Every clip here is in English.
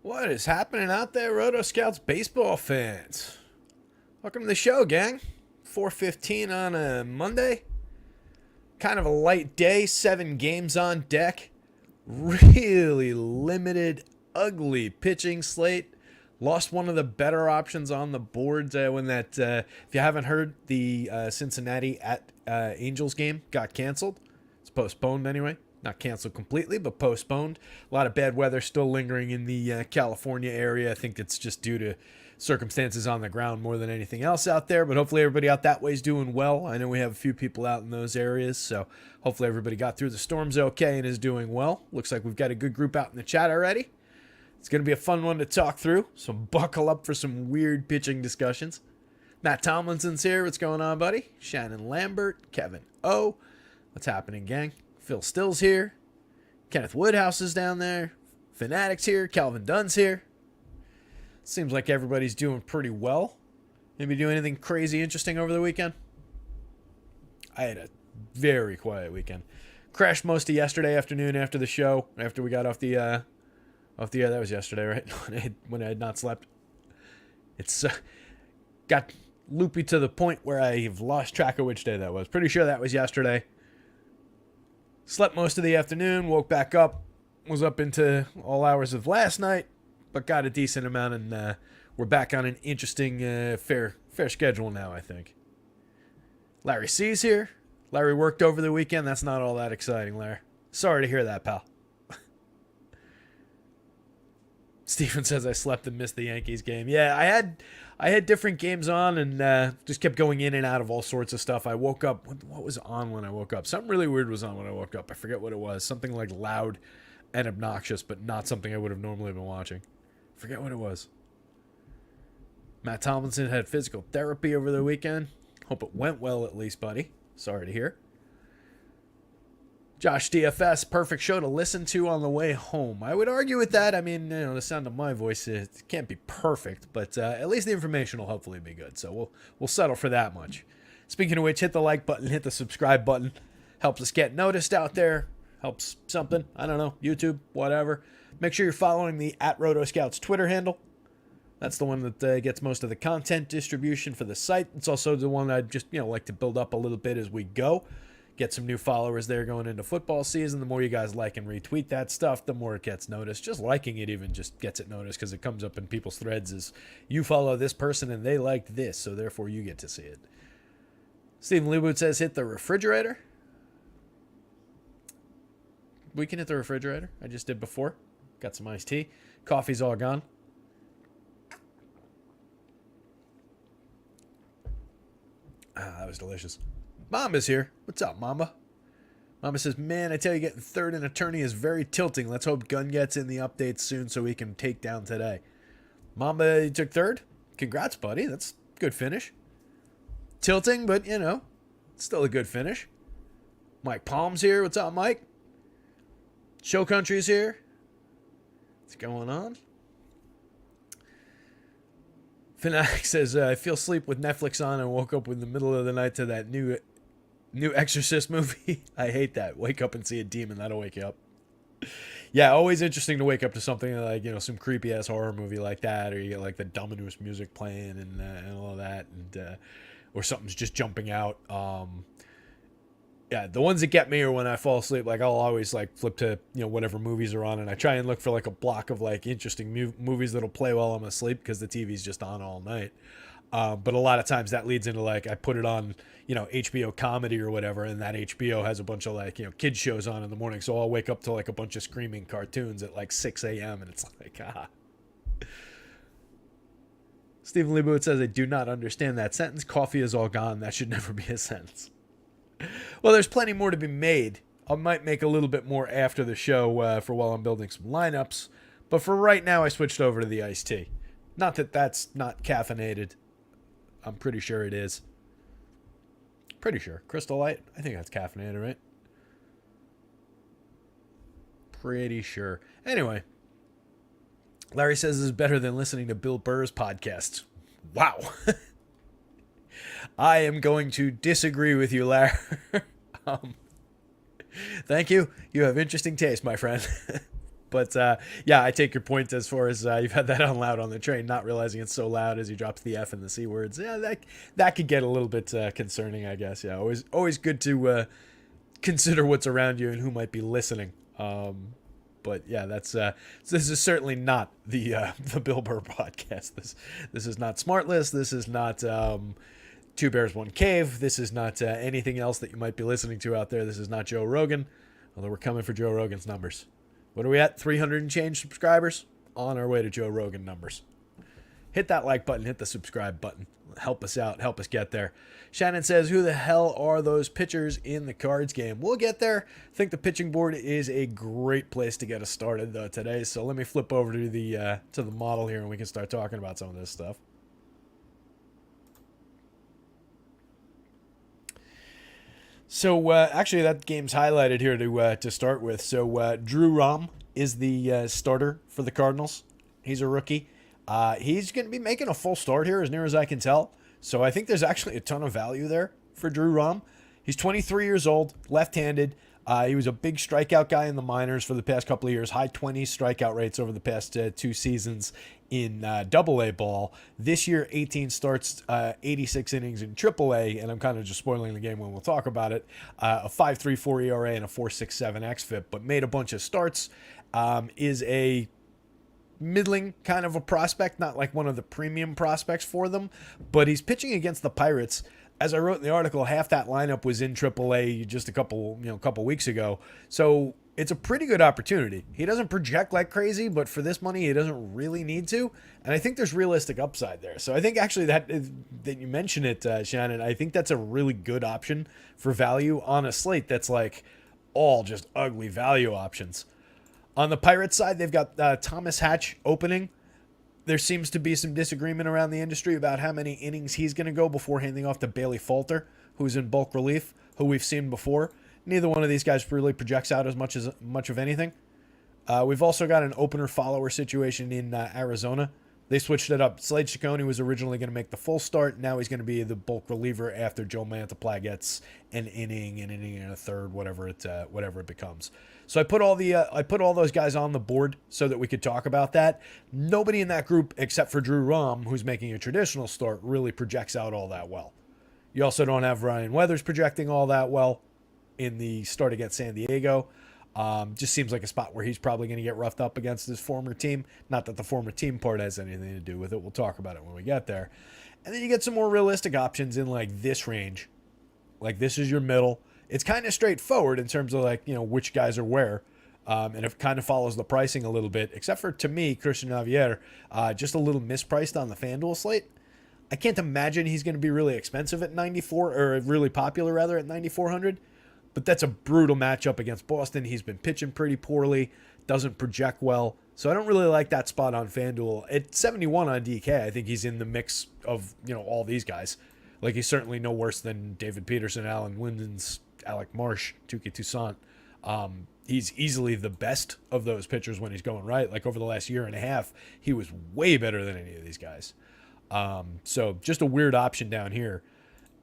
What is happening out there, rotoscouts baseball fans? Welcome to the show, gang. 4:15 on a Monday. Kind of a light day, 7 games on deck. Really limited, ugly pitching slate. Lost one of the better options on the boards if you haven't heard, the Cincinnati at Angels game got canceled. It's postponed anyway. Not canceled completely, but postponed. A lot of bad weather still lingering in the California area. I think it's just due to circumstances on the ground more than anything else out there, but hopefully everybody out that way is doing well. I know we have a few people out in those areas, so hopefully everybody got through the storms okay and is doing well. Looks like we've got a good group out in the chat already. It's going to be a fun one to talk through, so buckle up for some weird pitching discussions. Matt Tomlinson's here. What's going on, buddy? Shannon Lambert, Kevin O. What's happening, gang? Phil Still's here. Kenneth Woodhouse is down there. Fanatic's here. Calvin Dunn's here. Seems like everybody's doing pretty well. Maybe do anything crazy interesting over the weekend? I had a very quiet weekend. Crashed most of yesterday afternoon after the show, after we got off the air. That was yesterday, right? when I had not slept. It's got loopy to the point where I've lost track of which day that was. Pretty sure that was yesterday. Slept most of the afternoon, woke back up, was up into all hours of last night, but got a decent amount, and we're back on an interesting, fair schedule now, I think. Larry C's here. Larry worked over the weekend. That's not all that exciting, Larry. Sorry to hear that, pal. Stephen says I slept and missed the Yankees game. Yeah, I had different games on and just kept going in and out of all sorts of stuff. I woke up. What was on when I woke up? Something really weird was on when I woke up. I forget what it was. Something like loud and obnoxious, but not something I would have normally been watching. Forget what it was. Matt Tomlinson had physical therapy over the weekend. Hope it went well at least, buddy. Sorry to hear. Josh DFS, perfect show to listen to on the way home. I would argue with that. I mean, the sound of my voice, it can't be perfect, but at least the information will hopefully be good. So we'll settle for that much. Speaking of which, hit the like button, hit the subscribe button. Helps us get noticed out there. Helps something. I don't know. YouTube, whatever. Make sure you're following the @rotoscouts Twitter handle. That's the one that gets most of the content distribution for the site. It's also the one I just like to build up a little bit as we go. Get some new followers there going into football season. The more you guys like and retweet that stuff, the more it gets noticed. Just liking it even just gets it noticed because it comes up in people's threads as you follow this person and they liked this, so therefore you get to see it. Stephen Leeboot says hit the refrigerator. We can hit the refrigerator. I just did before. Got some iced tea. Coffee's all gone. That was delicious. Mamba's here. What's up, Mamba? Mamba says, man, I tell you, getting third in attorney is very tilting. Let's hope Gunn gets in the updates soon so we can take down today. Mamba, you took third? Congrats, buddy. That's a good finish. Tilting, but, still a good finish. Mike Palm's here. What's up, Mike? Show Country's here. What's going on? Fanatic says, I feel sleep with Netflix on and woke up in the middle of the night to that new Exorcist movie. I hate that. Wake up and see a demon. That'll wake you up. Yeah, always interesting to wake up to something like, some creepy ass horror movie like that, or you get like the dominous music playing and all of that, and or something's just jumping out. Yeah, the ones that get me are when I fall asleep. Like I'll always like flip to whatever movies are on, and I try and look for like a block of like interesting movies that'll play while I'm asleep because the TV's just on all night. But a lot of times that leads into like I put it on HBO comedy or whatever, and that HBO has a bunch of like kids shows on in the morning, so I'll wake up to like a bunch of screaming cartoons at like 6 a.m. and it's like Stephen Leibowitz says, I do not understand that sentence. Coffee is all gone. That should never be a sentence. Well, there's plenty more to be made. I might make a little bit more after the show for while I'm building some lineups. But for right now, I switched over to the iced tea. Not that that's not caffeinated. I'm pretty sure it is. Pretty sure. Crystal Light? I think that's caffeinated, right? Pretty sure. Anyway. Larry says this is better than listening to Bill Burr's podcasts. Wow. I am going to disagree with you, Larry. Thank you. You have interesting taste, my friend. But yeah, I take your point as far as you've had that on loud on the train, not realizing it's so loud as he drops the F and the C words. Yeah, that could get a little bit concerning, I guess. Yeah, always good to consider what's around you and who might be listening. But yeah, this is certainly not the Bill Burr podcast. This is not Smartless. This is not Two Bears One Cave. This is not anything else that you might be listening to out there. This is not Joe Rogan, although we're coming for Joe Rogan's numbers. What are we at? 300 and change subscribers? On our way to Joe Rogan numbers. Hit that like button. Hit the subscribe button. Help us out. Help us get there. Shannon says, who the hell are those pitchers in the Cards game? We'll get there. I think the pitching board is a great place to get us started today. So let me flip over to the model here and we can start talking about some of this stuff. So actually, that game's highlighted here to start with. So Drew Rom is the starter for the Cardinals. He's a rookie. He's going to be making a full start here, as near as I can tell. So I think there's actually a ton of value there for Drew Rom. He's 23 years old, left-handed. He was a big strikeout guy in the minors for the past couple of years. High 20s strikeout rates over the past 2 seasons in AA ball. This year, 18 starts, 86 innings in AAA, and I'm kind of just spoiling the game when we'll talk about it. A 5.34 ERA and a 4.67 xFIP, but made a bunch of starts. Is a middling kind of a prospect, not like one of the premium prospects for them, but he's pitching against the Pirates. As I wrote in the article, half that lineup was in AAA just a couple weeks ago. So it's a pretty good opportunity. He doesn't project like crazy, but for this money, he doesn't really need to. And I think there's realistic upside there. So I think actually that you mentioned it, Shannon, I think that's a really good option for value on a slate that's like all just ugly value options. On the Pirates side, they've got Thomas Hatch opening. There seems to be some disagreement around the industry about how many innings he's going to go before handing off to Bailey Falter, who's in bulk relief, who we've seen before. Neither one of these guys really projects out as much of anything. We've also got an opener-follower situation in Arizona. They switched it up. Slade Ciccone was originally going to make the full start. Now he's going to be the bulk reliever after Joe Mantiply gets an inning and a third, whatever it becomes. So I put all those guys on the board so that we could talk about that. Nobody in that group except for Drew Rom, who's making a traditional start, really projects out all that well. You also don't have Ryan Weathers projecting all that well in the start against San Diego. Just seems like a spot where he's probably going to get roughed up against his former team. Not that the former team part has anything to do with it. We'll talk about it when we get there. And then you get some more realistic options in like this range. Like this is your middle. It's kind of straightforward in terms of like, which guys are where. And it kind of follows the pricing a little bit, except for, to me, Christian Javier, just a little mispriced on the FanDuel slate. I can't imagine he's going to be really expensive at 94, or really popular rather at 9,400. But that's a brutal matchup against Boston. He's been pitching pretty poorly, doesn't project well. So I don't really like that spot on FanDuel. At 71 on DK, I think he's in the mix of, all these guys. Like he's certainly no worse than David Peterson, Alan Lindens, Alec Marsh, Touki Toussaint. He's easily the best of those pitchers when he's going right. Like over the last year and a half, he was way better than any of these guys. So just a weird option down here.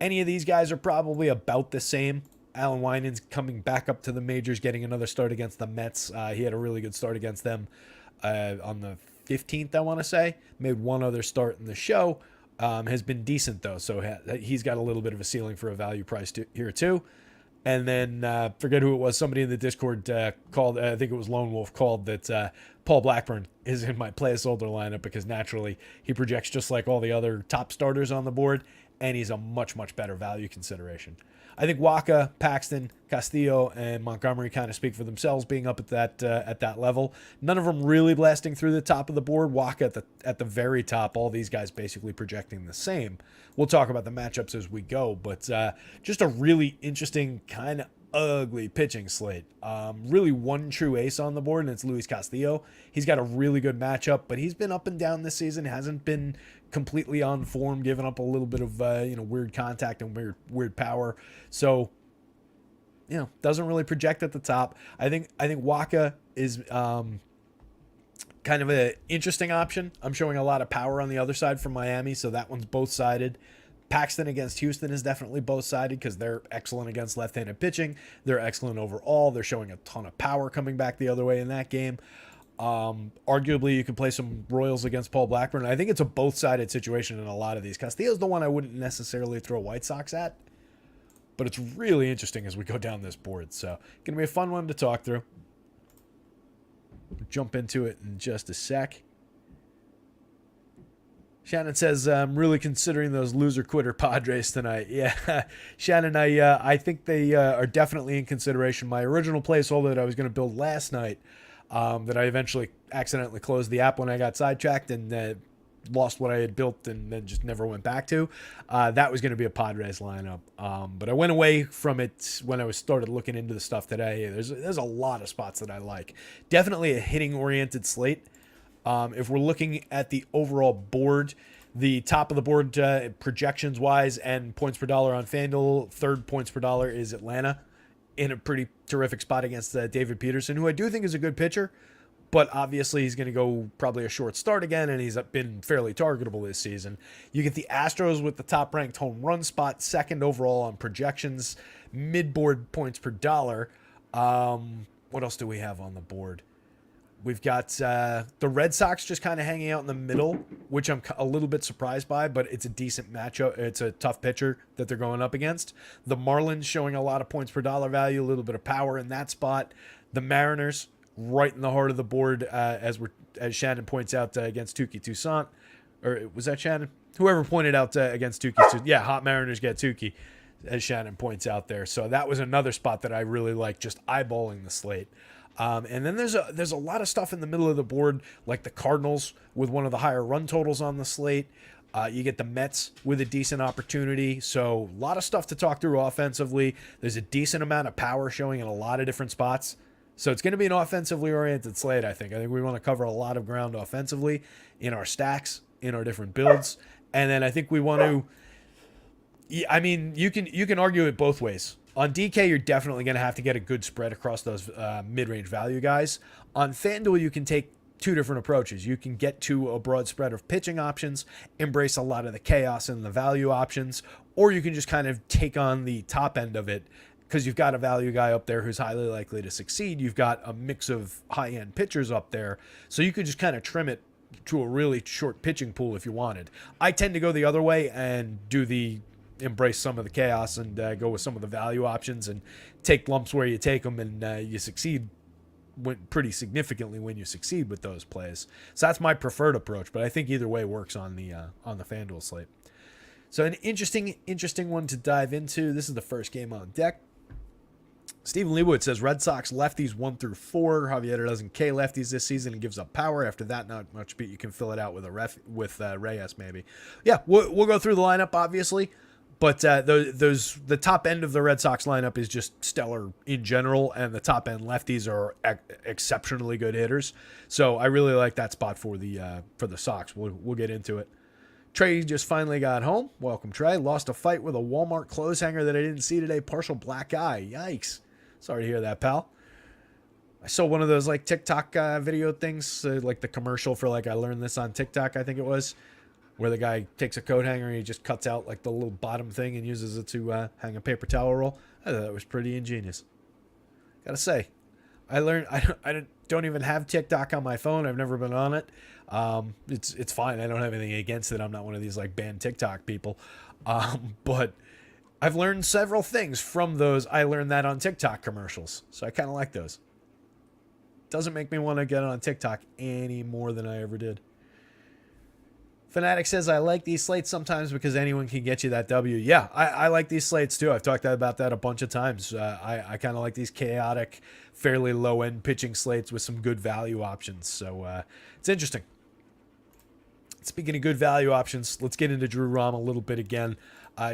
Any of these guys are probably about the same. Alan Winans coming back up to the majors, getting another start against the Mets. He had a really good start against them on the 15th, I want to say. Made one other start in the show. Has been decent, though, so he's got a little bit of a ceiling for a value price here, too. And then, forget who it was, somebody in the Discord called, I think it was Lone Wolf, called that Paul Blackburn is in my placeholder lineup because naturally he projects just like all the other top starters on the board, and he's a much, much better value consideration. I think Waka, Paxton, Castillo, and Montgomery kind of speak for themselves being up at that level. None of them really blasting through the top of the board. Waka at the very top. All these guys basically projecting the same. We'll talk about the matchups as we go, but just a really interesting kind of ugly pitching slate. Really one true ace on the board, and it's Luis Castillo. He's got a really good matchup, but he's been up and down this season. Hasn't been completely on form, giving up a little bit of weird contact and weird power. So doesn't really project at the top. I think Waka is kind of an interesting option. I'm showing a lot of power on the other side from Miami, so that one's both sided. Paxton against Houston is definitely both sided because they're excellent against left-handed pitching. They're excellent overall. They're showing a ton of power coming back the other way in that game. Arguably, you could play some Royals against Paul Blackburn. I think it's a both-sided situation in a lot of these. Castillo's the one I wouldn't necessarily throw White Sox at, but it's really interesting as we go down this board. So, going to be a fun one to talk through. We'll jump into it in just a sec. Shannon says, I'm really considering those loser-quitter Padres tonight. Yeah, Shannon, I think they are definitely in consideration. My original placeholder that I was going to build last night, that I eventually accidentally closed the app when I got sidetracked and lost what I had built and then just never went back to. That was going to be a Padres lineup. But I went away from it when I started looking into the stuff today. There's a lot of spots that I like. Definitely a hitting-oriented slate. If we're looking at the overall board, the top of the board projections-wise and points per dollar on FanDuel, third points per dollar is Atlanta in a pretty terrific spot against David Peterson, who I do think is a good pitcher, but obviously he's going to go probably a short start again, and he's been fairly targetable this season. You get the Astros with the top-ranked home run spot, second overall on projections, mid-board points per dollar. What else do we have on the board? We've got the Red Sox just kind of hanging out in the middle, which I'm a little bit surprised by, but it's a decent matchup. It's a tough pitcher that they're going up against. The Marlins showing a lot of points per dollar value, a little bit of power in that spot. The Mariners right in the heart of the board, as Shannon points out against Touki Toussaint. Or was that Shannon? Whoever pointed out against Touki Toussaint. Yeah, hot Mariners get Touki, as Shannon points out there. So that was another spot that I really like, just eyeballing the slate. And then there's a lot of stuff in the middle of the board, like the Cardinals with one of the higher run totals on the slate. You get the Mets with a decent opportunity. So a lot of stuff to talk through offensively. There's a decent amount of power showing in a lot of different spots. So it's going to be an offensively oriented slate, I think. I think we want to cover a lot of ground offensively in our stacks, in our different builds. And then I think we want to, I mean, you can argue it both ways. On DK, you're definitely going to have to get a good spread across those mid-range value guys. On FanDuel, you can take two different approaches. You can get to a broad spread of pitching options, embrace a lot of the chaos in the value options, or you can just kind of take on the top end of it because you've got a value guy up there who's highly likely to succeed. You've got a mix of high-end pitchers up there, so you could just kind of trim it to a really short pitching pool if you wanted. I tend to go the other way and embrace some of the chaos and go with some of the value options and take lumps where you take them, and you succeed pretty significantly when you succeed with those plays. So that's my preferred approach, but I think either way works on the FanDuel slate. So an interesting one to dive into. This is the first game on deck. Stephen Leawood says Red Sox lefties 1 through 4. Javier doesn't K lefties this season and gives up power. After that, not much beat. You can fill it out with Reyes maybe. Yeah, we'll go through the lineup obviously. But the top end of the Red Sox lineup is just stellar in general, and the top end lefties are exceptionally good hitters. So I really like that spot for the Sox. We'll get into it. Trey just finally got home. Welcome, Trey. Lost a fight with a Walmart clothes hanger that I didn't see today. Partial black eye. Yikes. Sorry to hear that, pal. I saw one of those like TikTok video things, like the commercial for like I learned this on TikTok, I think it was, where the guy takes a coat hanger and he just cuts out like the little bottom thing and uses it to hang a paper towel roll. I thought that was pretty ingenious. Gotta say, I learned I don't even have TikTok on my phone. I've never been on it. It's fine. I don't have anything against it. I'm not one of these like banned TikTok people. But I've learned several things from those. I learned that on TikTok commercials, so I kind of like those. Doesn't make me want to get on TikTok any more than I ever did. Fanatic says, I like these slates sometimes because anyone can get you that W. Yeah, I like these slates too. I've talked about that a bunch of times. I kind of like these chaotic, fairly low-end pitching slates with some good value options. So it's interesting. Speaking of good value options, let's get into Drew Rom a little bit again.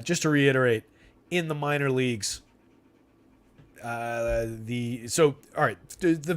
Just to reiterate, in the minor leagues, the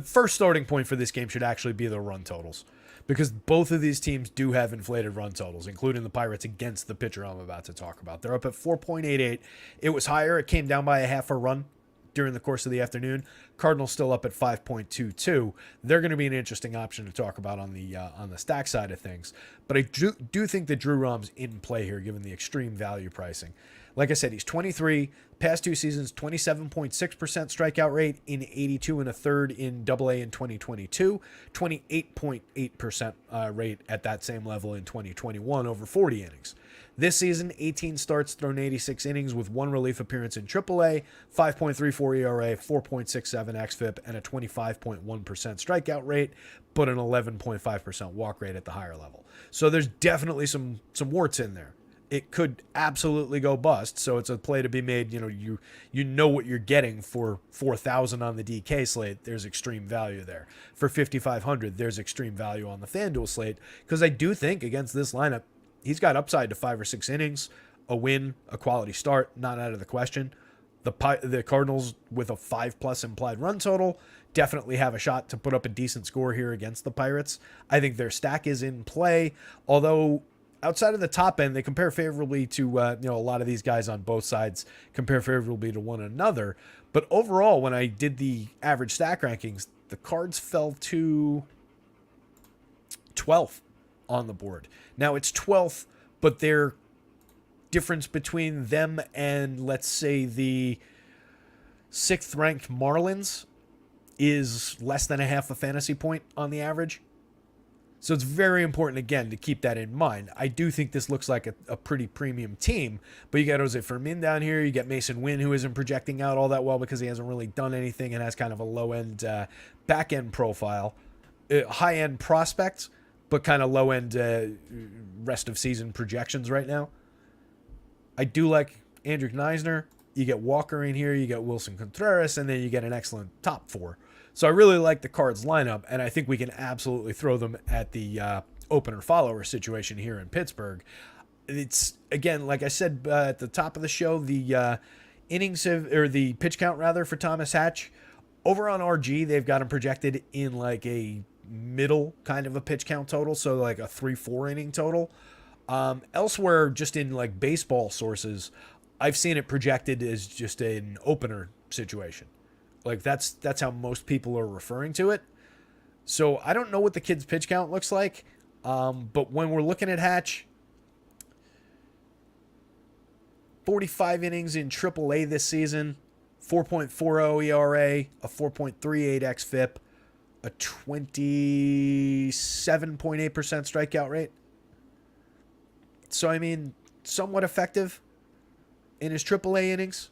first starting point for this game should actually be the run totals, because both of these teams do have inflated run totals, including the Pirates against the pitcher I'm about to talk about. They're up at 4.88. It was higher. It came down by a half a run during the course of the afternoon. Cardinals still up at 5.22. They're going to be an interesting option to talk about on the stack side of things. But I do think that Drew Rom's in play here, given the extreme value pricing. Like I said, he's 23. Past 2 seasons, 27.6% strikeout rate in 82 and a third in AA in 2022, 28.8% rate at that same level in 2021 over 40 innings. This season, 18 starts, thrown 86 innings with 1 relief appearance in AAA, 5.34 ERA, 4.67 xFIP, and a 25.1% strikeout rate, but an 11.5% walk rate at the higher level. So there's definitely some warts in there. It could absolutely go bust, so it's a play to be made. You know what you're getting for 4,000 on the DK slate. There's extreme value there. For 5,500, there's extreme value on the FanDuel slate, because I do think against this lineup, he's got upside to 5 or 6 innings, a win, a quality start, not out of the question. The Cardinals, with a 5+ implied run total, definitely have a shot to put up a decent score here against the Pirates. I think their stack is in play, although outside of the top end, they compare favorably to a lot of these guys on both sides compare favorably to one another. But overall, when I did the average stack rankings, the Cards fell to 12th on the board. Now it's 12th, but their difference between them and, let's say, the 6th ranked Marlins is less than a half a fantasy point on the average. So it's very important, again, to keep that in mind. I do think this looks like a pretty premium team, but you got Jose Fermin down here. You get Mason Wynn, who isn't projecting out all that well because he hasn't really done anything and has kind of a low-end back-end profile. High-end prospects, but kind of low-end rest of season projections right now. I do like Andrew Neisner. You get Walker in here, you get Wilson Contreras, and then you get an excellent top 4. So I really like the Cards lineup, and I think we can absolutely throw them at the opener-follower situation here in Pittsburgh. It's, again, like I said at the top of the show, the the pitch count rather for Thomas Hatch. Over on RG, they've got him projected in like a middle kind of a pitch count total, so like a 3-4 inning total. Elsewhere, just in like baseball sources, I've seen it projected as just an opener situation. Like that's how most people are referring to it. So I don't know what the kid's pitch count looks like. But when we're looking at Hatch, 45 innings in AAA this season, 4.40 ERA, a 4.38 xFIP, a 27.8% strikeout rate. So, I mean, somewhat effective in his AAA innings.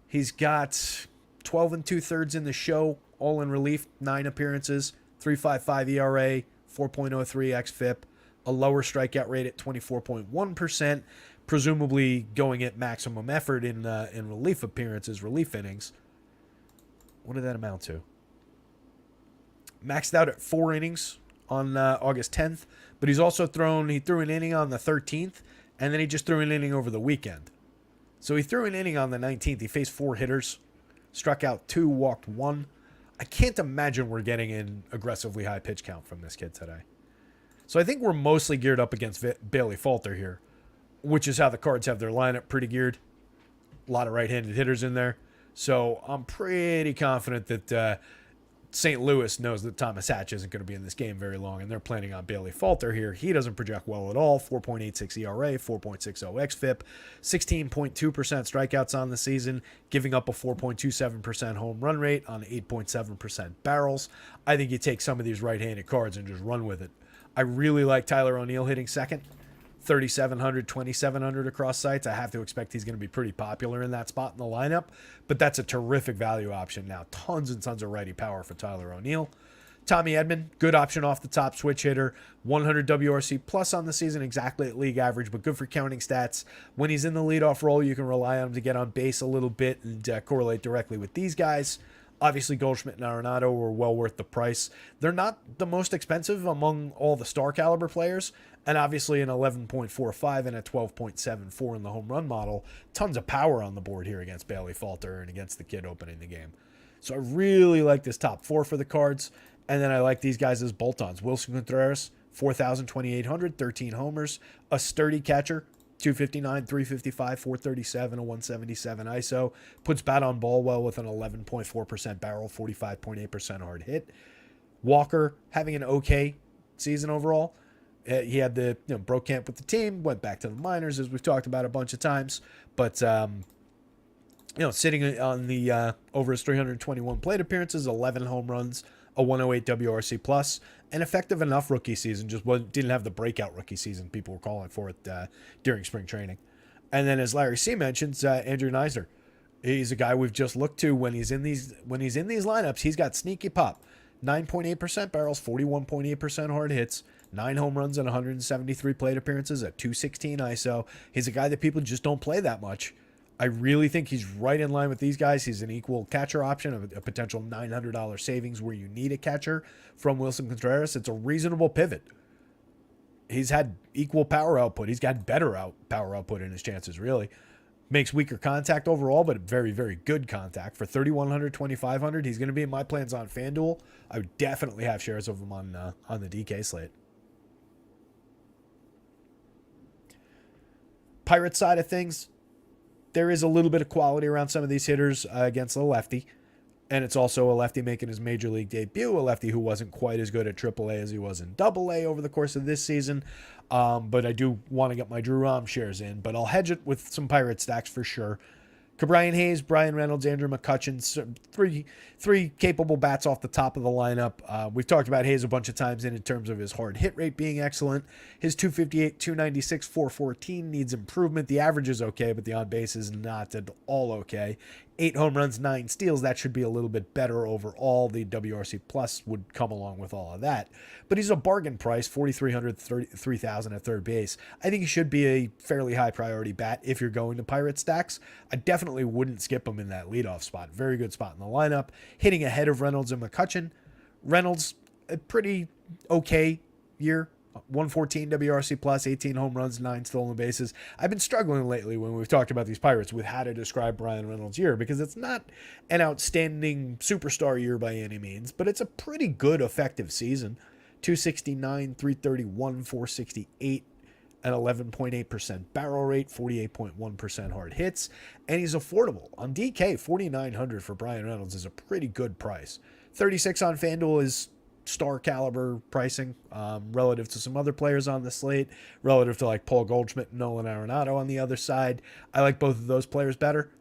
He's got 12 2/3 in the show, all in relief, 9 appearances, 3.55 ERA, 4.03 xFIP, a lower strikeout rate at 24.1%, presumably going at maximum effort in relief appearances, relief innings. What did that amount to? Maxed out at 4 innings on August 10th, but he threw an inning on the 13th, and then he just threw an inning over the weekend. So he threw an inning on the 19th. He faced 4 hitters, struck out 2, walked 1. I can't imagine we're getting an aggressively high pitch count from this kid today. So I think we're mostly geared up against Bailey Falter here, which is how the Cards have their lineup pretty geared. A lot of right-handed hitters in there. So I'm pretty confident that St. Louis knows that Thomas Hatch isn't going to be in this game very long, and they're planning on Bailey Falter here. He doesn't project well at all. 4.86 ERA, 4.60 xFIP, 16.2% strikeouts on the season, giving up a 4.27% home run rate on 8.7% barrels. I think you take some of these right-handed Cards and just run with it. I really like Tyler O'Neill hitting second. 3,700, 2,700 across sites. I have to expect he's going to be pretty popular in that spot in the lineup, but that's a terrific value option now. Tons and tons of righty power for Tyler O'Neill. Tommy Edman, good option off the top, switch hitter, 100 WRC plus on the season, exactly at league average, but good for counting stats. When he's in the leadoff role, you can rely on him to get on base a little bit and correlate directly with these guys. Obviously, Goldschmidt and Arenado were well worth the price. They're not the most expensive among all the star caliber players, and obviously an 11.45 and a 12.74 in the home run model. Tons of power on the board here against Bailey Falter and against the kid opening the game. So I really like this top 4 for the Cards, and then I like these guys as bolt-ons. Wilson Contreras, 4,000, 2,800, 13 homers, a sturdy catcher, 259, 355, 437, a 177 ISO. Puts bat on ball well with an 11.4% barrel, 45.8% hard hit. Walker having an okay season overall. He had the broke camp with the team, went back to the minors, as we've talked about a bunch of times. But sitting on the over his 321 plate appearances, 11 home runs, a 108 WRC plus, an effective enough rookie season. Just didn't have the breakout rookie season people were calling for it during spring training. And then, as Larry C mentions, Andrew Neisner. He's a guy we've just looked to when he's in these lineups. He's got sneaky pop. 9.8% barrels, 41.8% hard hits, 9 home runs and 173 plate appearances at 216 ISO. He's a guy that people just don't play that much. I really think he's right in line with these guys. He's an equal catcher option, a potential $900 savings where you need a catcher from Wilson Contreras. It's a reasonable pivot. He's had equal power output. He's got better power output in his chances, really. Makes weaker contact overall, but very, very good contact. For 3,100, 2,500, he's going to be in my plans on FanDuel. I would definitely have shares of him on the DK slate. Pirates side of things, there is a little bit of quality around some of these hitters against the lefty. And it's also a lefty making his major league debut, a lefty who wasn't quite as good at AAA as he was in AA over the course of this season. But I do want to get my Drew Rom shares in, but I'll hedge it with some Pirate stacks for sure. Ke'Bryan Hayes, Brian Reynolds, Andrew McCutchen, three capable bats off the top of the lineup. We've talked about Hayes a bunch of times in terms of his hard hit rate being excellent. His 258, 296, 414 needs improvement. The average is okay, but the on base is not at all okay. 8 home runs, 9 steals. That should be a little bit better overall. The WRC plus would come along with all of that. But he's a bargain price, $4,300, $3,000 at third base. I think he should be a fairly high priority bat if you're going to Pirate stacks. I definitely wouldn't skip him in that leadoff spot. Very good spot in the lineup. Hitting ahead of Reynolds and McCutchen. Reynolds, a pretty okay year. 114 WRC plus, 18 home runs, 9 stolen bases. I've been struggling lately when we've talked about these Pirates with how to describe Brian Reynolds' year, because it's not an outstanding superstar year by any means, but it's a pretty good effective season. 269, 331, 468, an 11.8% barrel rate, 48.1% hard hits, and he's affordable. On DK, 4,900 for Brian Reynolds is a pretty good price. 36 on FanDuel is star caliber pricing relative to some other players on the slate, relative to like Paul Goldschmidt and Nolan Arenado on the other side. I like both of those players better,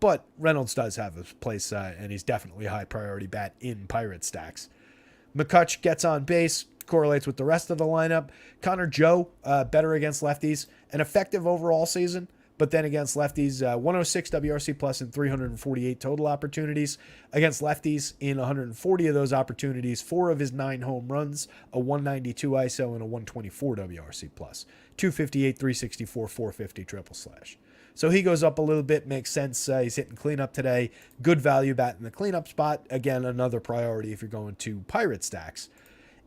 but Reynolds does have a place, and he's definitely a high priority bat in Pirate stacks. McCutch gets on base, correlates with the rest of the lineup. Connor Joe, better against lefties, an effective overall season, but then against lefties, 106 WRC plus in 348 total opportunities. Against lefties, in 140 of those opportunities, 4 of his 9 home runs, a 192 ISO and a 124 WRC plus. 258, 364, 450 triple slash. So he goes up a little bit, makes sense. He's hitting cleanup today. Good value bat in the cleanup spot. Again, another priority if you're going to Pirate stacks.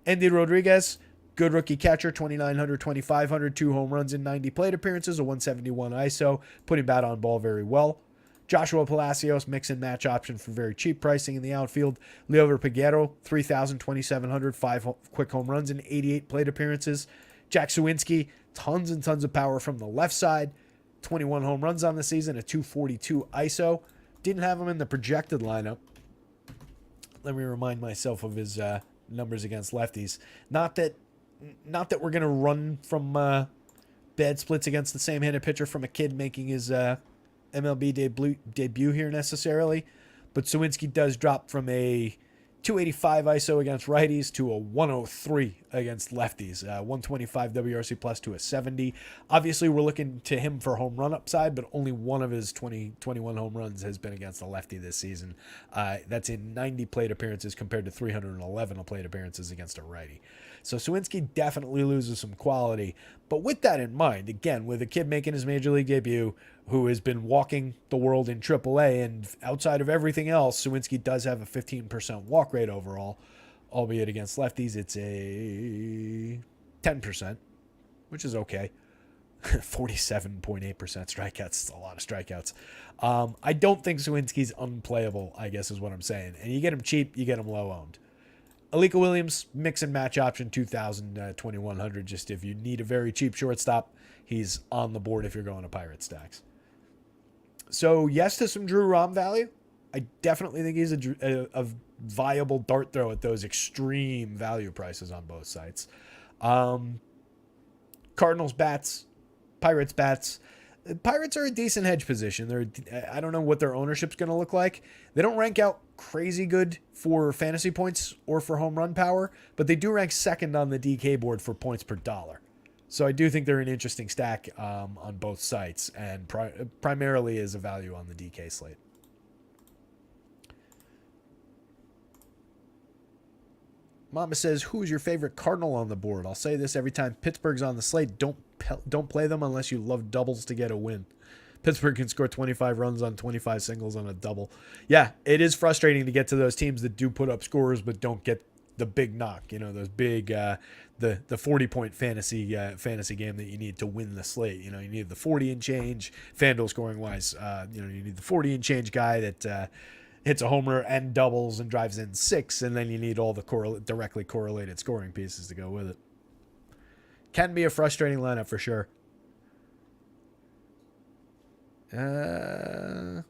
Andy Rodriguez, good rookie catcher, 2,900, 2,500, 2 home runs in 90 plate appearances, a 171 ISO, putting bat on ball very well. Joshua Palacios, mix and match option for very cheap pricing in the outfield. Liover Peguero, 3,000, 2,700, 5 quick home runs in 88 plate appearances. Jack Suwinski, tons and tons of power from the left side, 21 home runs on the season, a 242 ISO. Didn't have him in the projected lineup. Let me remind myself of his numbers against lefties. Not that we're going to run from bad splits against the same handed pitcher from a kid making his MLB debut here necessarily, but Suwinski does drop from a 285 ISO against righties to a 103 against lefties, 125 WRC plus to a 70. Obviously, we're looking to him for home run upside, but only one of his 21 home runs has been against a lefty this season. That's in 90 plate appearances compared to 311 plate appearances against a righty. So Suwinski definitely loses some quality. But with that in mind, again, with a kid making his major league debut who has been walking the world in AAA, and outside of everything else, Suwinski does have a 15% walk rate overall, albeit against lefties, it's a 10%, which is okay. 47.8% strikeouts. It's a lot of strikeouts. I don't think Suwinski's unplayable, I guess is what I'm saying. And you get him cheap, you get him low owned. Alika Williams, mix and match option, 2,000, 2,100. Just if you need a very cheap shortstop, he's on the board if you're going to Pirate stacks. So yes to some Drew Rom value. I definitely think he's a viable dart throw at those extreme value prices on both sites. Cardinals bats, Pirates bats. Pirates are a decent hedge position. I don't know what their ownership's going to look like. They don't rank out crazy good for fantasy points or for home run power, but they do rank second on the DK board for points per dollar. So I do think they're an interesting stack on both sites, and primarily as a value on the DK slate. Mama says, who's your favorite Cardinal on the board? I'll say this every time Pittsburgh's on the slate. Don't play them unless you love doubles to get a win. Pittsburgh can score 25 runs on 25 singles on a double. Yeah, it is frustrating to get to those teams that do put up scores but don't get the big knock. You know, those big the 40-point fantasy game that you need to win the slate. You know, you need the 40 and change. FanDuel scoring wise, you need the 40 and change guy that hits a homer and doubles and drives in 6, and then you need all the directly correlated scoring pieces to go with it. Can be a frustrating lineup for sure. Yeah,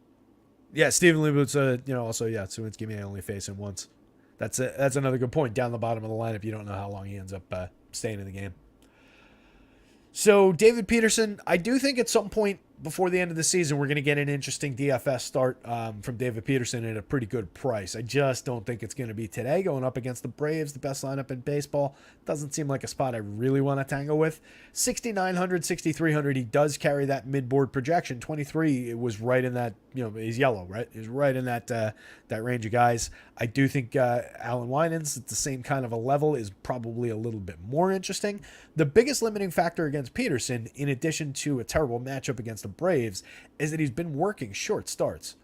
Steven Leibowitz, also, yeah, Sawinski may only face him once. That's another good point. Down the bottom of the lineup, you don't know how long he ends up staying in the game. So, David Peterson, I do think at some point before the end of the season, we're going to get an interesting DFS start from David Peterson at a pretty good price. I just don't think it's going to be today, going up against the Braves, the best lineup in baseball. Doesn't seem like a spot I really want to tangle with. 6,900, 6,300, he does carry that mid-board projection. 23, it was right in that, he's yellow, right? He's right in that range of guys. I do think Alan Winans at the same kind of a level is probably a little bit more interesting. The biggest limiting factor against Peterson, in addition to a terrible matchup against the Braves, is that he's been working short starts.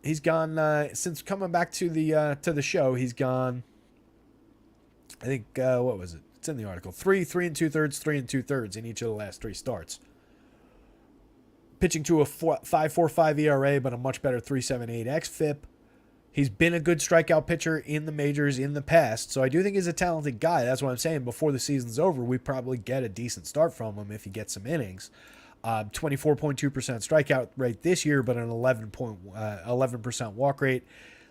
He's gone since coming back to the show. He's gone, I think, what was it? It's in the article. 3 2/3, 3 2/3 in each of the last 3 starts. Pitching to a 5.45 ERA, but a much better 3.78 xFIP. He's been a good strikeout pitcher in the majors in the past, so I do think he's a talented guy. That's what I'm saying. Before the season's over, we probably get a decent start from him if he gets some innings. 24.2% strikeout rate this year, but an 11% walk rate.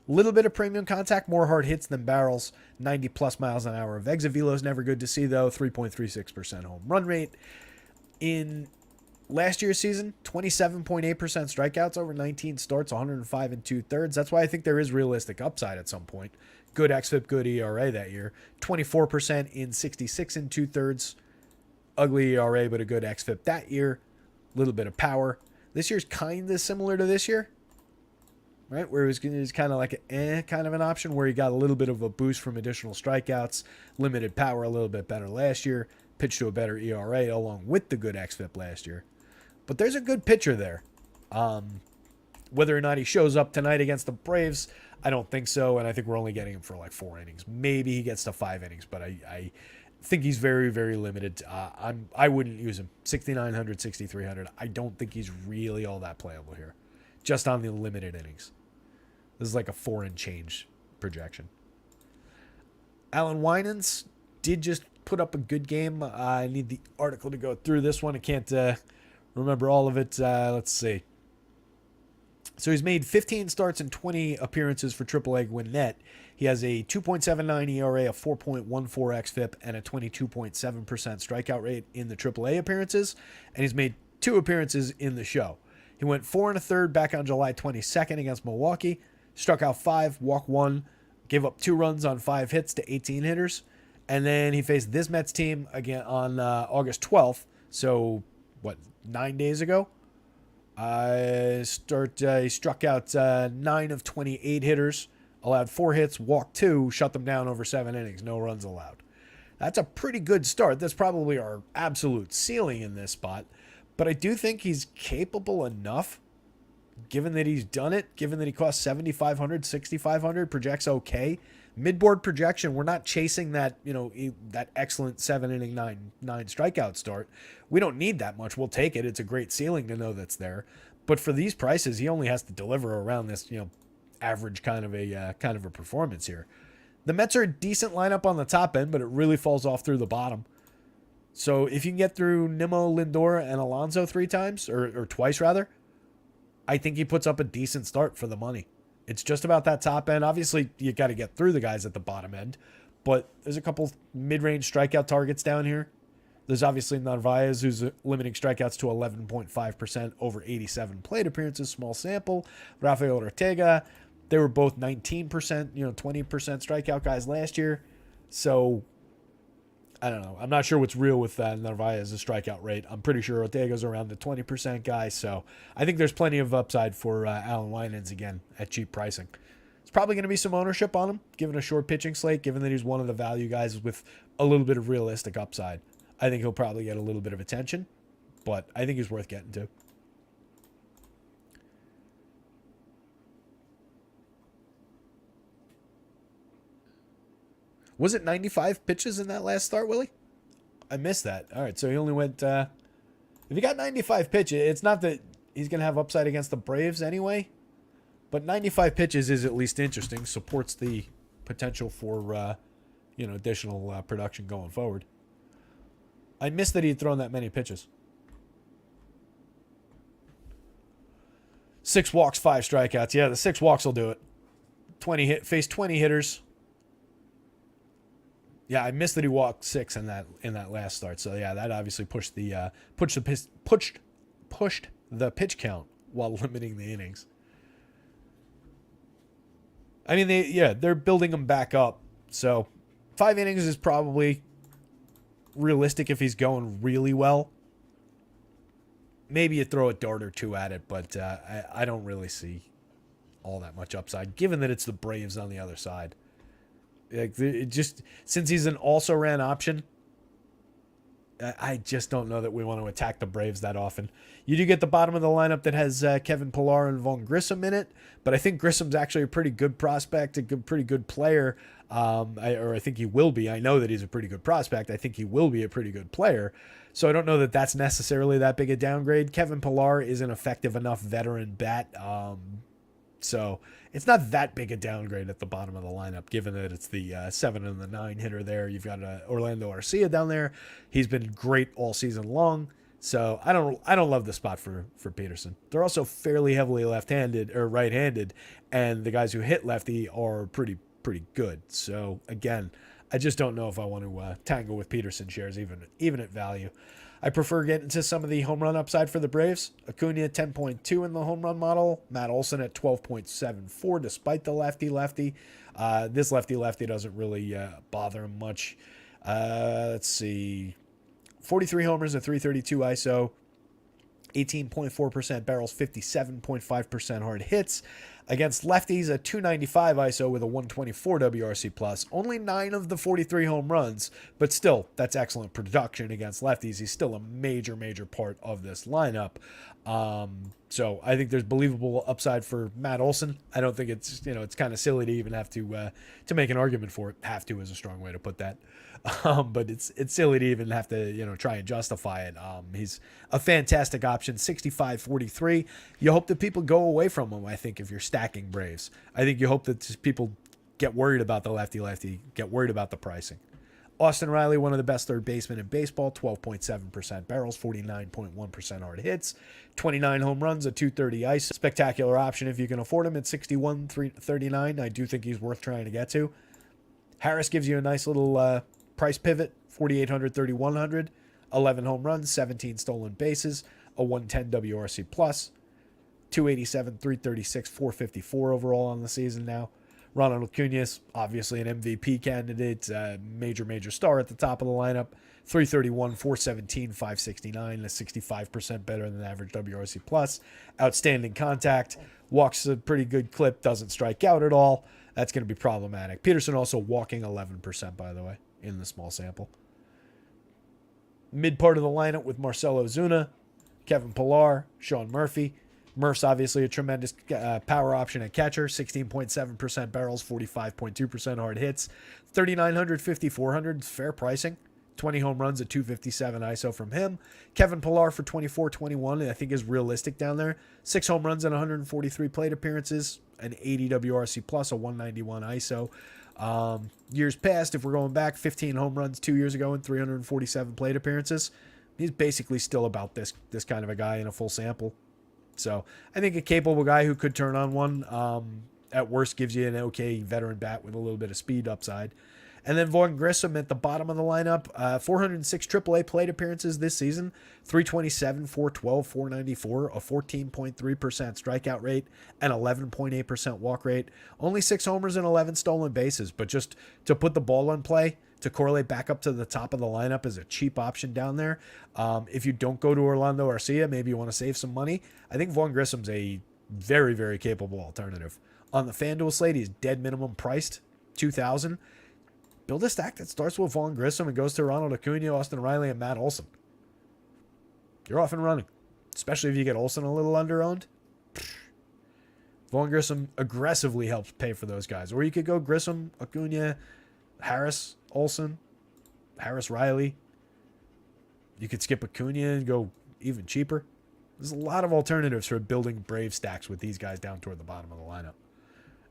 Little bit of premium contact, more hard hits than barrels. 90+ miles an hour of exit velo is never good to see, though. 3.36% home run rate. In last year's season, 27.8% strikeouts over 19 starts, 105 2/3. That's why I think there is realistic upside at some point. Good xFIP, good ERA that year. 24% in 66 2/3. Ugly ERA, but a good xFIP that year. Little bit of power. This year's kind of similar to this year, right? Where it was kind of like kind of an option where he got a little bit of a boost from additional strikeouts, limited power, a little bit better last year, pitched to a better ERA along with the good xFIP last year. But there's a good pitcher there. Whether or not he shows up tonight against the Braves, I don't think so, and I think we're only getting him for like 4 innings. Maybe he gets to 5 innings, but I think he's very, very limited. I wouldn't use him. 6,900, 6,300. I don't think he's really all that playable here, just on the limited innings. This is like a 4 and change projection. Alan Winans did just put up a good game. I need the article to go through this one. I can't remember all of it. Let's see. So he's made 15 starts and 20 appearances for AAA Gwinnett. He has a 2.79 ERA, a 4.14 xFIP, and a 22.7% strikeout rate in the AAA appearances. And he's made 2 appearances in the show. He went 4 1/3 back on July 22nd against Milwaukee. Struck out 5, walked 1, gave up 2 runs on 5 hits to 18 hitters. And then he faced this Mets team again on August 12th. So, 9 days ago? He struck out 9 of 28 hitters, allowed 4 hits, walked 2, shut them down over 7 innings, no runs allowed. That's a pretty good start. That's probably our absolute ceiling in this spot. But I do think he's capable enough, given that he's done it, given that he costs 7,500, 6,500, projects okay. Mid-board projection, we're not chasing that, that excellent 7-inning, 9 strikeout start. We don't need that much. We'll take it. It's a great ceiling to know that's there. But for these prices, he only has to deliver around this, average kind of a performance here. The Mets are a decent lineup on the top end, but it really falls off through the bottom. So if you can get through Nimmo, Lindor, and Alonso 3 times, or twice rather, I think he puts up a decent start for the money. It's just about that top end. Obviously, you got to get through the guys at the bottom end, but there's a couple mid-range strikeout targets down here. There's obviously Narvaez, who's limiting strikeouts to 11.5% over 87 plate appearances, small sample. Rafael Ortega, they were both 19%, 20% strikeout guys last year. So, I don't know. I'm not sure what's real with Narvaez's strikeout rate. I'm pretty sure Ortega's around the 20% guy. So, I think there's plenty of upside for Alan Winans again at cheap pricing. It's probably going to be some ownership on him, given a short pitching slate, given that he's one of the value guys with a little bit of realistic upside. I think he'll probably get a little bit of attention, but I think he's worth getting to. Was it 95 pitches in that last start, Willie? I missed that. All right, so he only went... if he got 95 pitches, it's not that he's going to have upside against the Braves anyway, but 95 pitches is at least interesting, supports the potential for additional production going forward. I missed that he had thrown that many pitches. 6 walks, 5 strikeouts. Yeah, the 6 walks will do it. Faced 20 hitters. Yeah, I missed that he walked 6 in that last start. So yeah, that obviously pushed the pitch count while limiting the innings. I mean, they're building him back up. So 5 innings is probably realistic if he's going really well. Maybe you throw a dart or two at it, but I don't really see all that much upside, given that it's the Braves on the other side. Since he's an also-ran option, I just don't know that we want to attack the Braves that often. You do get the bottom of the lineup that has Kevin Pillar and Vaughn Grissom in it, but I think Grissom's actually a pretty good prospect, pretty good player. I think he will be. I know that he's a pretty good prospect. I think he will be a pretty good player. So I don't know that that's necessarily that big a downgrade. Kevin Pillar is an effective enough veteran bat. So it's not that big a downgrade at the bottom of the lineup, given that it's the 7 and the 9 hitter there. You've got Orlando Arcia down there. He's been great all season long. So I don't love the spot for Peterson. They're also fairly heavily left-handed or right-handed, and the guys who hit lefty are pretty good. So again, I just don't know if I want to tangle with Peterson shares even at value. I prefer getting to some of the home run upside for the Braves. Acuna 10.2 in the home run model. Matt Olson at 12.74 despite the lefty. This lefty doesn't really bother him much. Let's see. 43 homers, a 332 ISO. 18.4% barrels, 57.5% hard hits. Against lefties, a 295 ISO with a 124 WRC plus. Only 9 of the 43 home runs, but still, that's excellent production against lefties. He's still a major part of this lineup. So I think there's believable upside for Matt Olson. I don't think it's kind of silly to even have to make an argument for it. Have to is a strong way to put that. But it's silly to even have to, try and justify it. He's a fantastic option, 65-43. You hope that people go away from him, I think, if you're stacking Braves. I think you hope that people get worried about the lefty, get worried about the pricing. Austin Riley, one of the best third basemen in baseball, 12.7% barrels, 49.1% hard hits, 29 home runs, a 230 ice. Spectacular option if you can afford him at 61.39. I do think he's worth trying to get to. Harris gives you a nice little price pivot, 4,800, 3,100, 11 home runs, 17 stolen bases, a 110 WRC plus, 287, 336, 454 overall on the season now. Ronald Acuna, obviously an MVP candidate, major star at the top of the lineup. 331, 417, 569, a 65% better than average WRC plus. Outstanding contact, walks a pretty good clip, doesn't strike out at all. That's going to be problematic. Peterson also walking 11%, by the way, in the small sample. Mid part of the lineup with Marcell Ozuna, Kevin Pillar, Sean Murphy. Murph's obviously a tremendous power option at catcher, 16.7% barrels, 45.2% hard hits, 3,900, 5,400, fair pricing. 20 home runs, a 257 ISO from him. Kevin Pillar for 24-21, I think is realistic down there. 6 home runs and 143 plate appearances, an 80 WRC plus, a 191 ISO. Years past, if we're going back, 15 home runs 2 years ago and 347 plate appearances. He's basically still about this kind of a guy in a full sample. So I think a capable guy who could turn on one, at worst gives you an okay veteran bat with a little bit of speed upside. And then Vaughn Grissom at the bottom of the lineup, 406 AAA plate appearances this season, 327, 412, 494, a 14.3% strikeout rate, and 11.8% walk rate. Only 6 homers and 11 stolen bases, but just to put the ball in play, to correlate back up to the top of the lineup is a cheap option down there. If you don't go to Orlando Arcia, maybe you want to save some money. I think Vaughn Grissom's a very, very capable alternative. On the FanDuel slate, he's dead minimum priced, $2,000. Build a stack that starts with Vaughn Grissom and goes to Ronald Acuna, Austin Riley, and Matt Olson. You're off and running, especially if you get Olson a little under-owned. Vaughn Grissom aggressively helps pay for those guys. Or you could go Grissom, Acuna, Harris, Olson, Harris, Riley. You could skip Acuna and go even cheaper. There's a lot of alternatives for building Brave stacks with these guys down toward the bottom of the lineup.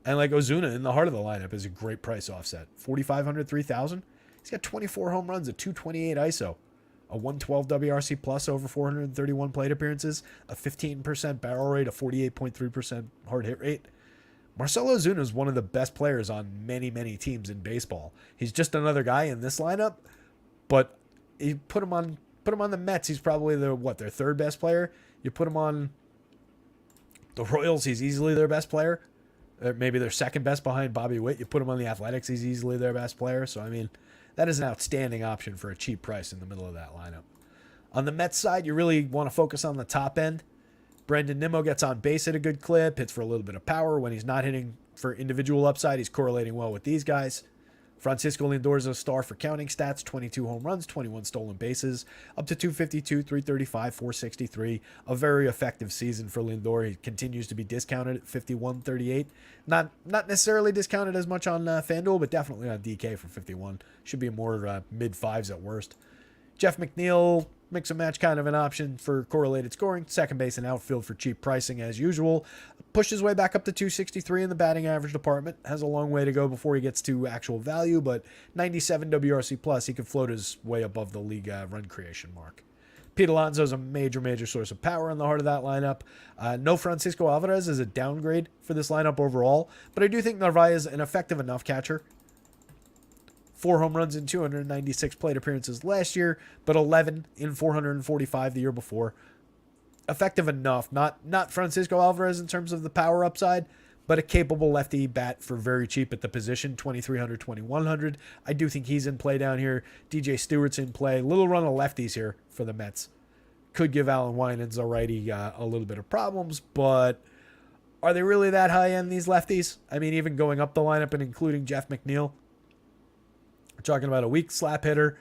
And like Ozuna in the heart of the lineup is a great price offset. 4,500, 3,000. He's got 24 home runs, a 228 ISO, a 112 WRC plus over 431 plate appearances, a 15% barrel rate, a 48.3% hard hit rate. Marcell Ozuna is one of the best players on many, many teams in baseball. He's just another guy in this lineup, but you put him on the Mets, he's probably their third best player. You put him on the Royals, he's easily their best player. Or maybe their second best behind Bobby Witt. You put him on the Athletics, he's easily their best player. So, I mean, that is an outstanding option for a cheap price in the middle of that lineup. On the Mets side, you really want to focus on the top end. Brandon Nimmo gets on base at a good clip, hits for a little bit of power. When he's not hitting for individual upside, he's correlating well with these guys. Francisco Lindor is a star for counting stats, 22 home runs, 21 stolen bases, up to 252, 335, 463. A very effective season for Lindor. He continues to be discounted at 51.38. Not necessarily discounted as much on FanDuel, but definitely on DK for 51. Should be more mid-fives at worst. Jeff McNeil, mix and match kind of an option for correlated scoring. Second base and outfield for cheap pricing as usual. Pushed his way back up to 263 in the batting average department. Has a long way to go before he gets to actual value, but 97 WRC plus, he could float his way above the league run creation mark. Pete Alonso is a major source of power in the heart of that lineup. No Francisco Alvarez is a downgrade for this lineup overall, but I do think Narvaez is an effective enough catcher. 4 home runs in 296 plate appearances last year, but 11 in 445 the year before. Effective enough. Not Francisco Alvarez in terms of the power upside, but a capable lefty bat for very cheap at the position, 2,300, 2,100. I do think he's in play down here. DJ Stewart's in play. Little run of lefties here for the Mets. Could give Alan Winans, a righty, a little bit of problems, but are they really that high end, these lefties? I mean, even going up the lineup and including Jeff McNeil. We're talking about a weak slap hitter,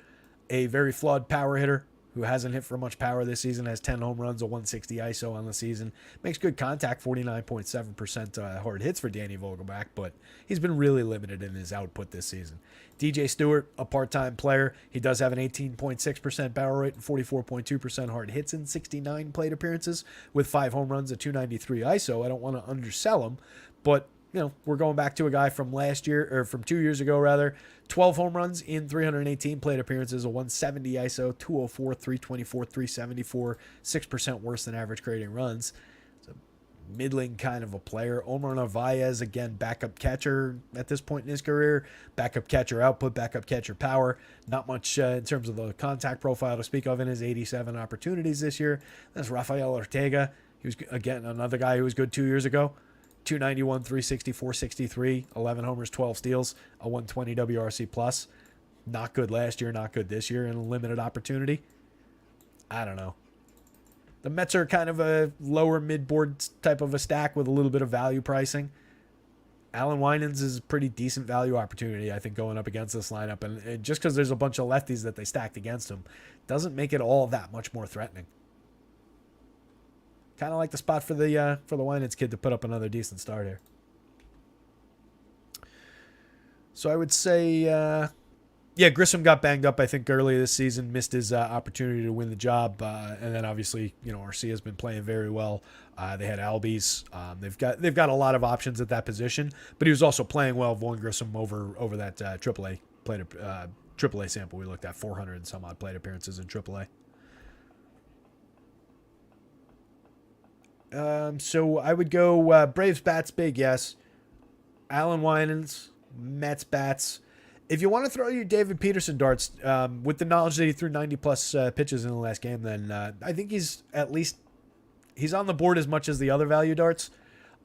a very flawed power hitter who hasn't hit for much power this season, has 10 home runs, a 160 ISO on the season, makes good contact, 49.7% hard hits for Danny Vogelbach, but he's been really limited in his output this season. DJ Stewart, a part-time player, he does have an 18.6% barrel rate and 44.2% hard hits in 69 plate appearances with 5 home runs, a 293 ISO. I don't want to undersell him, but you know, we're going back to a guy from last year, or from 2 years ago, rather. 12 home runs in 318 plate appearances, a 170 ISO, 204, 324, 374, 6% worse than average creating runs. It's a middling kind of a player. Omar Narvaez, again, backup catcher at this point in his career. Backup catcher output, backup catcher power. Not much in terms of the contact profile to speak of in his 87 opportunities this year. That's Rafael Ortega. He was, again, another guy who was good 2 years ago. 291, 360, 463, 11 homers, 12 steals, a 120 WRC plus. Not good last year, not good this year, and a limited opportunity. I don't know. The Mets are kind of a lower mid-board type of a stack with a little bit of value pricing. Alan Winans is a pretty decent value opportunity, I think, going up against this lineup. And just because there's a bunch of lefties that they stacked against him doesn't make it all that much more threatening. Kind of like the spot for the Winans kid to put up another decent start here. So I would say, Grissom got banged up, I think, early this season, missed his opportunity to win the job, and then obviously, Arcia has been playing very well. They had Albies. They've got a lot of options at that position, but he was also playing well. Vaughn Grissom over that AAA sample we looked at, 400 and some odd plate appearances in AAA. So I would go Braves bats big, yes. Alan Winans, Mets bats. If you want to throw your David Peterson darts, with the knowledge that he threw 90-plus pitches in the last game, then I think he's on the board as much as the other value darts.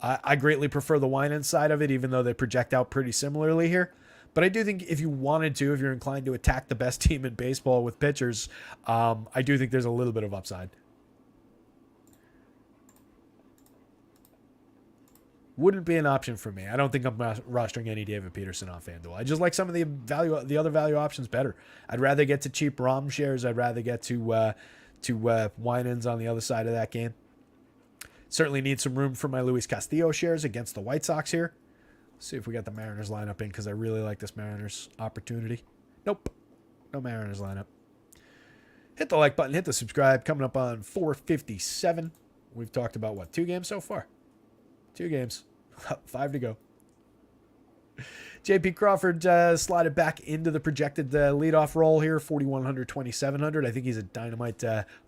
I greatly prefer the Winans side of it, even though they project out pretty similarly here. But I do think if you wanted to, if you're inclined to attack the best team in baseball with pitchers, I do think there's a little bit of upside. Wouldn't be an option for me. I don't think I'm rostering any David Peterson on FanDuel. I just like some of the other value options better. I'd rather get to cheap ROM shares. I'd rather get to Winans on the other side of that game. Certainly need some room for my Luis Castillo shares against the White Sox here. Let's see if we got the Mariners lineup in, because I really like this Mariners opportunity. Nope. No Mariners lineup. Hit the like button. Hit the subscribe. Coming up on 457. We've talked about, what, 2 games so far? 2 games. 5 to go. JP Crawford slotted back into the projected leadoff role here, 4,100, 2,700. I think he's a dynamite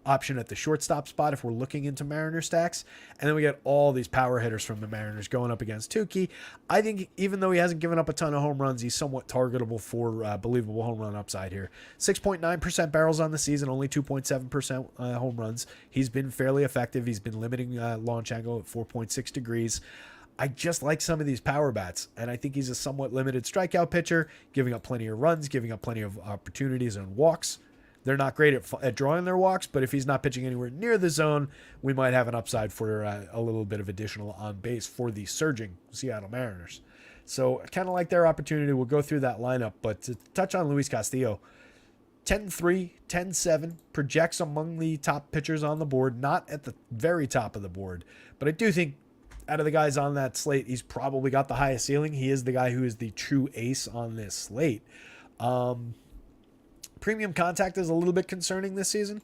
option at the shortstop spot if we're looking into Mariner stacks. And then we get all these power hitters from the Mariners going up against Tukey. I think even though he hasn't given up a ton of home runs, he's somewhat targetable for believable home run upside here. 6.9% barrels on the season, only 2.7% home runs. He's been fairly effective. He's been limiting launch angle at 4.6 degrees. I just like some of these power bats, and I think he's a somewhat limited strikeout pitcher, giving up plenty of runs, giving up plenty of opportunities and walks. They're not great at drawing their walks, but if he's not pitching anywhere near the zone, we might have an upside for a little bit of additional on base for the surging Seattle Mariners. So I kind of like their opportunity. We'll go through that lineup, but to touch on Luis Castillo, 10-3, 10-7, projects among the top pitchers on the board, not at the very top of the board, but I do think out of the guys on that slate, he's probably got the highest ceiling. He is the guy who is the true ace on this slate. Premium contact is a little bit concerning this season.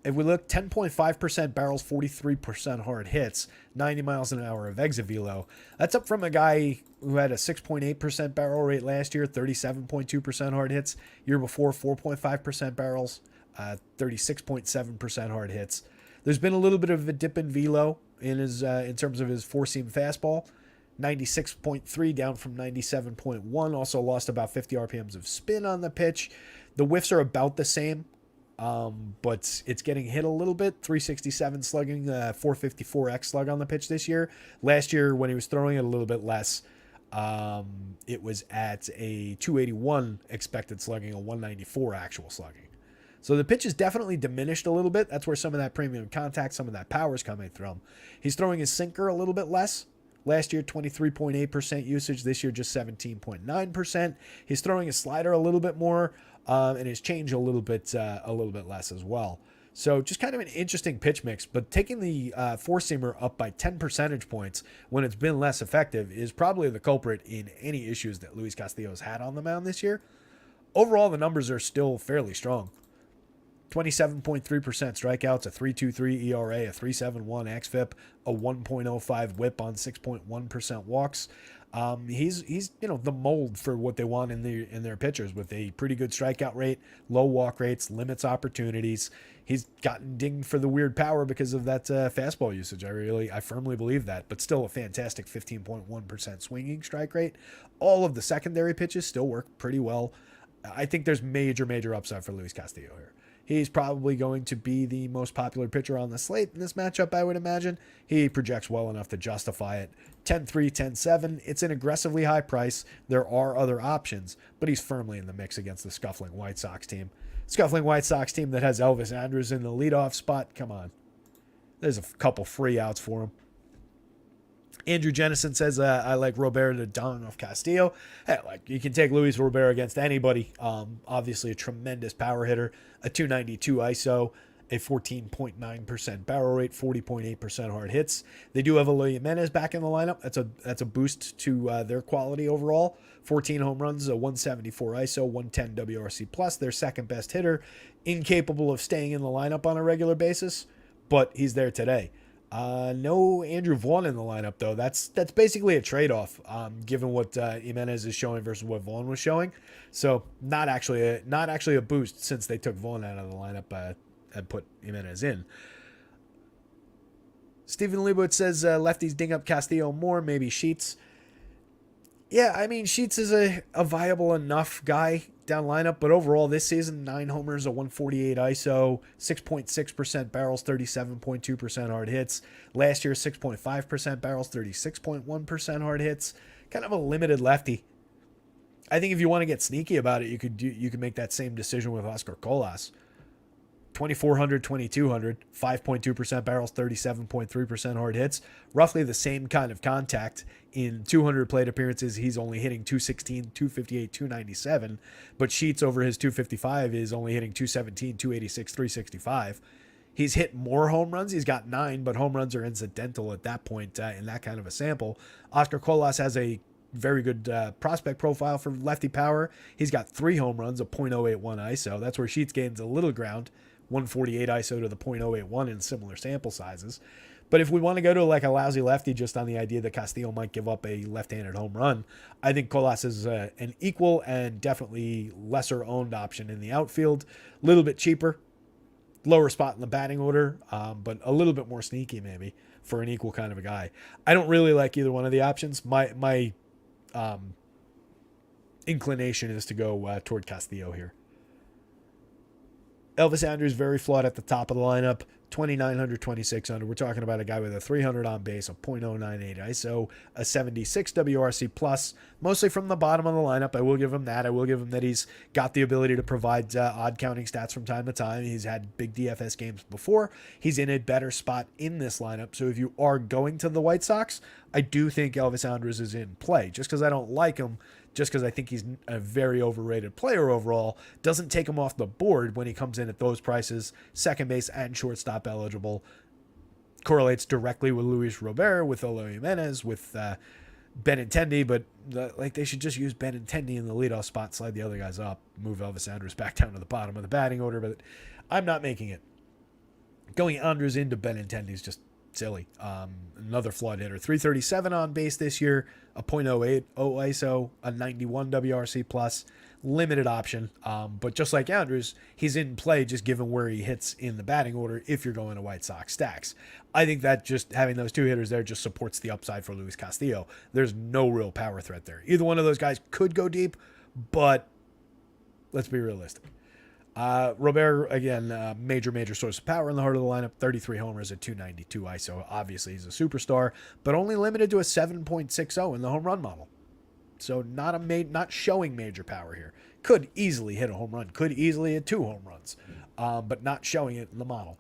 If we look, 10.5% barrels, 43% hard hits, 90 miles an hour of exit velo. That's up from a guy who had a 6.8% barrel rate last year, 37.2% hard hits. Year before, 4.5% barrels, 36.7% hard hits. There's been a little bit of a dip in velo in terms of his four-seam fastball, 96.3 down from 97.1. Also lost about 50 RPMs of spin on the pitch. The whiffs are about the same, but it's getting hit a little bit. 367 slugging, 454 X slug on the pitch this year. Last year, when he was throwing it a little bit less, it was at a 281 expected slugging, a 194 actual slugging. So the pitch is definitely diminished a little bit. That's where some of that premium contact, some of that power is coming from. He's throwing his sinker a little bit less. Last year, 23.8% usage. This year, just 17.9%. He's throwing his slider a little bit more, and his change a little bit less as well. So just kind of an interesting pitch mix. But taking the four-seamer up by 10 percentage points when it's been less effective is probably the culprit in any issues that Luis Castillo's had on the mound this year. Overall, the numbers are still fairly strong. 27.3% strikeouts, a 3.23 ERA, a 3.71 xFIP, a 1.05 WHIP on 6.1% walks. He's the mold for what they want in their pitchers, with a pretty good strikeout rate, low walk rates, limits opportunities. He's gotten dinged for the weird power because of that fastball usage. I firmly believe that, but still a fantastic 15.1% swinging strike rate. All of the secondary pitches still work pretty well. I think there's major upside for Luis Castillo here. He's probably going to be the most popular pitcher on the slate in this matchup, I would imagine. He projects well enough to justify it. 10-3, 10-7. It's an aggressively high price. There are other options, but he's firmly in the mix against the scuffling White Sox team. Scuffling White Sox team that has Elvis Andrus in the leadoff spot. Come on. There's a couple free outs for him. Andrew Jennison says, I like Robert to Don of Castillo. Hey, you can take Luis Robert against anybody. Obviously a tremendous power hitter, a 292 ISO, a 14.9% barrel rate, 40.8% hard hits. They do have Eloy Jimenez back in the lineup. That's a boost to their quality overall. 14 home runs, a 174 ISO, 110 WRC plus. Their second best hitter, incapable of staying in the lineup on a regular basis, but he's there today. No Andrew Vaughn in the lineup, though. That's basically a trade-off, given what Jimenez is showing versus what Vaughn was showing. So not actually a boost, since they took Vaughn out of the lineup and put Jimenez in. Stephen Leibowitz says lefties ding up Castillo more, maybe Sheets. Yeah, I mean, Sheets is a viable enough guy down lineup, but overall this season, 9 homers, a 148 ISO, 6.6% barrels, 37.2% hard hits. Last year, 6.5% barrels, 36.1% hard hits. Kind of a limited lefty. I think if you want to get sneaky about it, you could make that same decision with Oscar Colas. 2,400, 2,200, 5.2% barrels, 37.3% hard hits. Roughly the same kind of contact. In 200 plate appearances, he's only hitting 216, 258, 297. But Sheets over his 255 is only hitting 217, 286, 365. He's hit more home runs. He's got 9, but home runs are incidental at that point in that kind of a sample. Oscar Colas has a very good prospect profile for lefty power. He's got 3 home runs, a .081 ISO. That's where Sheets gains a little ground. 148 ISO to the .081 in similar sample sizes. But if we want to go to like a lousy lefty just on the idea that Castillo might give up a left-handed home run, I think Colas is an equal and definitely lesser owned option in the outfield. A little bit cheaper, lower spot in the batting order, but a little bit more sneaky maybe for an equal kind of a guy. I don't really like either one of the options. My inclination is to go toward Castillo here. Elvis Andrus very flawed at the top of the lineup. 2,900, 2,600. We're talking about a guy with a 300 on base, a .098 ISO, a 76 WRC plus, mostly from the bottom of the lineup. I will give him that. I will give him that he's got the ability to provide odd counting stats from time to time. He's had big DFS games before. He's in a better spot in this lineup. So if you are going to the White Sox, I do think Elvis Andrus is in play. Just because I don't like him, just because I think he's a very overrated player overall, doesn't take him off the board when he comes in at those prices. Second base and shortstop eligible. Correlates directly with Luis Robert, with Olo Jimenez, with Benintendi, but they should just use Benintendi in the leadoff spot, slide the other guys up, move Elvis Andrus back down to the bottom of the batting order, but I'm not making it. Going Andrus into Benintendi is just silly. Another flawed hitter. 337 on base this year, a .080 ISO, a 91 WRC plus, limited option. But just like Andrus, he's in play just given where he hits in the batting order if you're going to White Sox stacks. I think that just having those 2 hitters there just supports the upside for Luis Castillo. There's no real power threat there. Either one of those guys could go deep, but let's be realistic. Robert, again, major source of power in the heart of the lineup. 33 homers at 292 ISO. Obviously, he's a superstar, but only limited to a 7.60 in the home run model. So not showing major power here. Could easily hit a home run. Could easily hit 2 home runs, but not showing it in the model.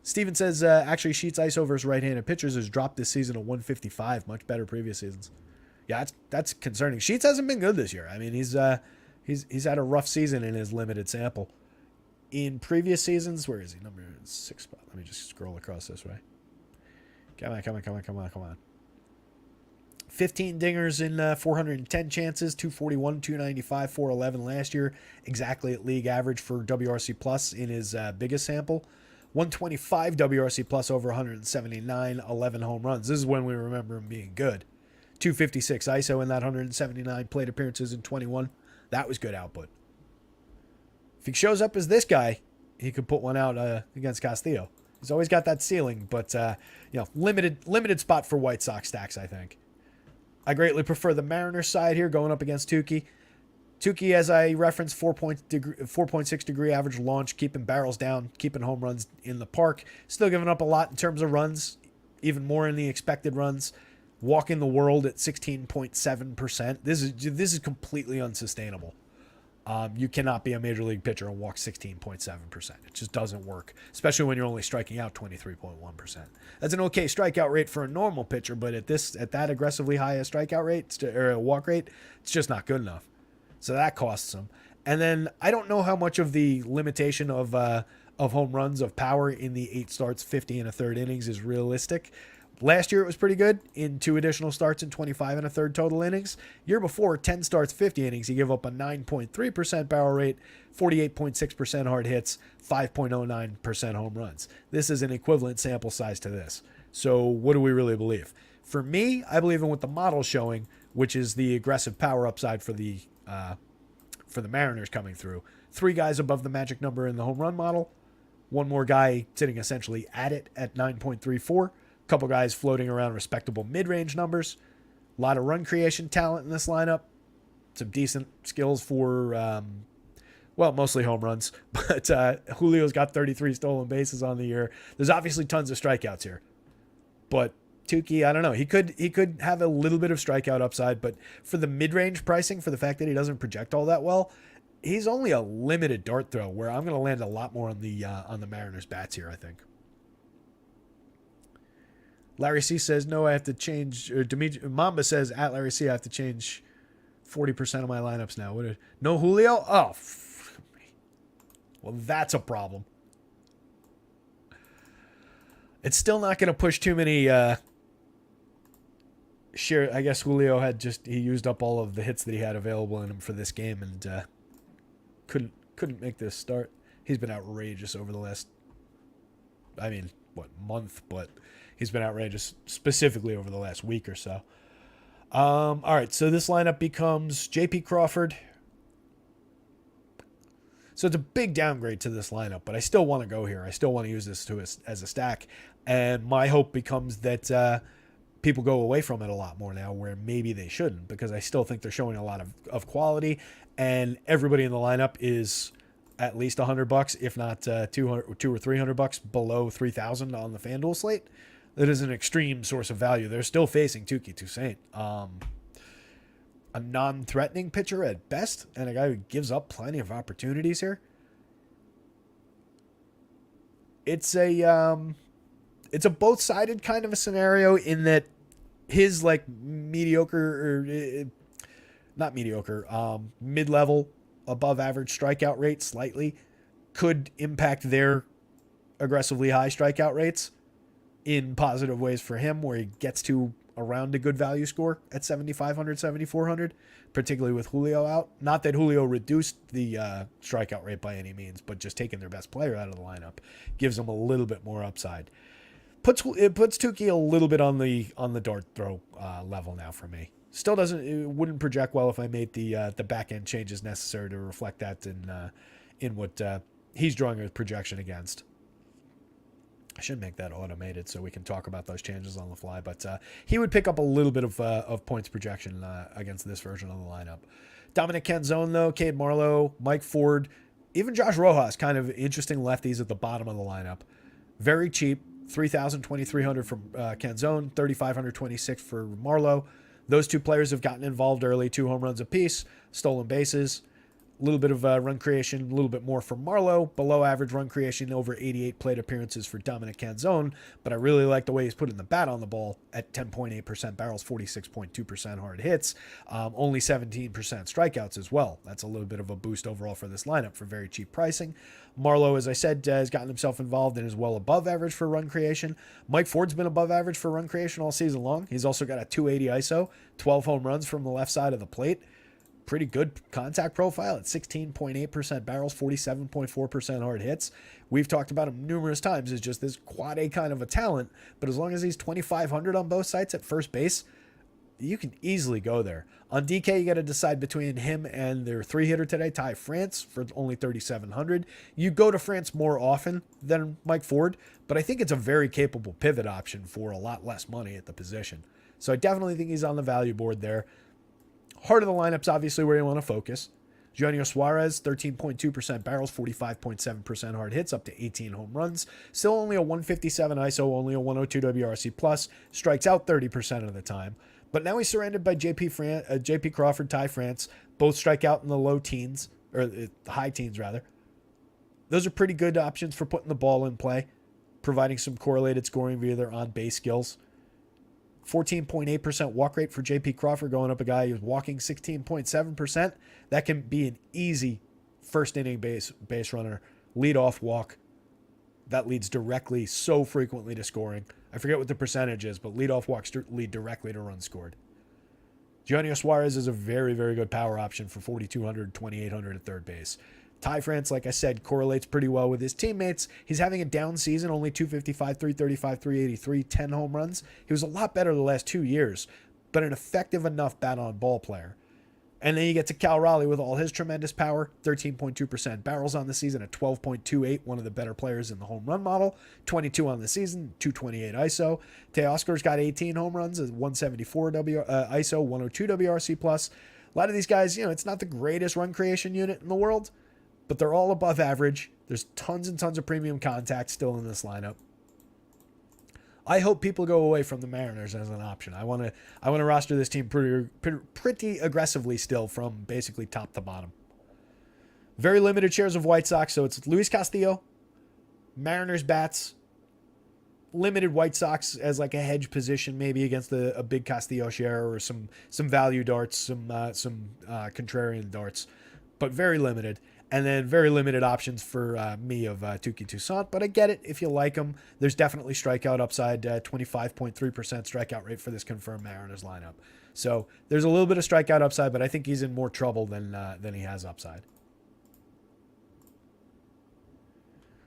Steven says, actually, Sheets ISO versus right-handed pitchers has dropped this season to 155, much better previous seasons. Yeah, that's concerning. Sheets hasn't been good this year. I mean, he's had a rough season in his limited sample. In previous seasons, where is he? Number 6 spot. Let me just scroll across this way. Come on. 15 dingers in 410 chances, 241, 295, 411 last year. Exactly at league average for WRC plus in his biggest sample. 125 WRC plus over 179, 11 home runs. This is when we remember him being good. 256 ISO in that 179 plate appearances in 21. That was good output. If he shows up as this guy, he could put one out against Castillo. He's always got that ceiling, but limited spot for White Sox stacks, I think. I greatly prefer the Mariners side here going up against Tukey. Tukey, as I referenced, 4.6 degree average launch, keeping barrels down, keeping home runs in the park. Still giving up a lot in terms of runs, even more in the expected runs. Walking the world at 16.7%. This is completely unsustainable. You cannot be a major league pitcher and walk 16.7%. It just doesn't work, especially when you're only striking out 23.1%. That's an okay strikeout rate for a normal pitcher, but at that aggressively high a strikeout rate or a walk rate, it's just not good enough. So that costs them. And then I don't know how much of the limitation of home runs of power in the 8 starts, 50 and a third innings is realistic. Last year it was pretty good in 2 additional starts and 25 and a third total innings. Year before, 10 starts, 50 innings. He gave up a 9.3% barrel rate, 48.6% hard hits, 5.09% home runs. This is an equivalent sample size to this. So what do we really believe? For me, I believe in what the model's showing, which is the aggressive power upside for the Mariners coming through. 3 guys above the magic number in the home run model. 1 more guy sitting essentially at it at 9.34. Couple guys floating around respectable mid-range numbers. A lot of run creation talent in this lineup. Some decent skills for, mostly home runs. But Julio's got 33 stolen bases on the year. There's obviously tons of strikeouts here. But Tukey, I don't know. He could have a little bit of strikeout upside, but for the mid-range pricing, for the fact that he doesn't project all that well, he's only a limited dart throw, where I'm going to land a lot more on the Mariners bats here, I think. Larry C says, no, I have to change, or Mamba says, at Larry C, I have to change 40% of my lineups now. No Julio? Oh, well, that's a problem. It's still not going to push too many, I guess Julio he used up all of the hits that he had available in him for this game, and couldn't make this start. He's been outrageous over the last, month, but he's been outrageous specifically over the last week or so. All right, so this lineup becomes J.P. Crawford. So it's a big downgrade to this lineup, but I still want to go here. I still want to use this as a stack, and my hope becomes that people go away from it a lot more now, where maybe they shouldn't, because I still think they're showing a lot of quality, and everybody in the lineup is at least $100, if not $200 or $300 below 3,000 on the FanDuel slate. That is an extreme source of value. They're still facing Tukey Toussaint, a non-threatening pitcher at best, and a guy who gives up plenty of opportunities here. It's a both-sided kind of a scenario, in that his mediocre, or not mediocre, mid-level, above average strikeout rate slightly could impact their aggressively high strikeout rates in positive ways for him, where he gets to around a good value score at 7,500, 7,400, particularly with Julio out. Not that Julio reduced the strikeout rate by any means, but just taking their best player out of the lineup gives them a little bit more upside. It puts Tukey a little bit on the dart throw level now for me. Still it wouldn't project well if I made the back end changes necessary to reflect that in what he's drawing a projection against. I should make that automated so we can talk about those changes on the fly, but he would pick up a little bit of points projection against this version of the lineup. Dominic Canzone, though, Cade Marlowe, Mike Ford, even Josh Rojas, kind of interesting lefties at the bottom of the lineup. Very cheap, $3,000, $2,300 from Canzone, $3,500, $26 for Marlowe. Those two players have gotten involved early, 2 home runs apiece, stolen bases, a little bit of run creation, a little bit more for Marlowe, below average run creation, over 88 plate appearances for Dominic Canzone, but I really like the way he's putting the bat on the ball at 10.8% barrels, 46.2% hard hits, only 17% strikeouts as well. That's a little bit of a boost overall for this lineup for very cheap pricing. Marlowe, as I said, has gotten himself involved and is well above average for run creation. Mike Ford's been above average for run creation all season long. He's also got a 280 ISO, 12 home runs from the left side of the plate. Pretty good contact profile at 16.8% barrels, 47.4% hard hits. We've talked about him numerous times as just this quad A kind of a talent, but as long as he's 2,500 on both sites at first base, you can easily go there. On DK, you got to decide between him and their 3-hitter today, Ty France, for only 3,700. You go to France more often than Mike Ford, but I think it's a very capable pivot option for a lot less money at the position. So I definitely think he's on the value board there. Heart of the lineup's obviously where you want to focus. Eugenio Suarez, 13.2% barrels, 45.7% hard hits, up to 18 home runs. Still only a 157 ISO, only a 102 WRC+, strikes out 30% of the time. But now he's surrounded by J.P. Crawford, Ty France, both strike out in the low teens, or the high teens rather. Those are pretty good options for putting the ball in play, providing some correlated scoring via their on-base skills. 14.8% walk rate for J.P. Crawford, going up a guy who's walking 16.7%. That can be an easy first inning base runner, leadoff walk. That leads directly so frequently to scoring. I forget what the percentage is, but leadoff walks lead directly to runs scored. Eugenio Suarez is a very, very good power option for 4,200, 2,800 at third base. Ty France, like I said, correlates pretty well with his teammates. He's having a down season, only 255, 335, 383, 10 home runs. He was a lot better the last 2 years, but an effective enough bat-on-ball player. And then you get to Cal Raleigh with all his tremendous power, 13.2% barrels on the season at 12.28, one of the better players in the home run model, 22 on the season, 228 ISO. Teoscar's got 18 home runs, 174 ISO, 102 WRC plus. A lot of these guys, it's not the greatest run creation unit in the world, but they're all above average. There's tons and tons of premium contact still in this lineup. I hope people go away from the Mariners as an option. I want to roster this team pretty aggressively still from basically top to bottom. Very limited shares of White Sox, so it's Luis Castillo, Mariners bats, limited White Sox as like a hedge position maybe against a big Castillo share or some value darts, some contrarian darts, but very limited. And then very limited options for me of Touki Toussaint. But I get it if you like him. There's definitely strikeout upside, 25.3% strikeout rate for this confirmed Mariners lineup. So there's a little bit of strikeout upside, but I think he's in more trouble than he has upside.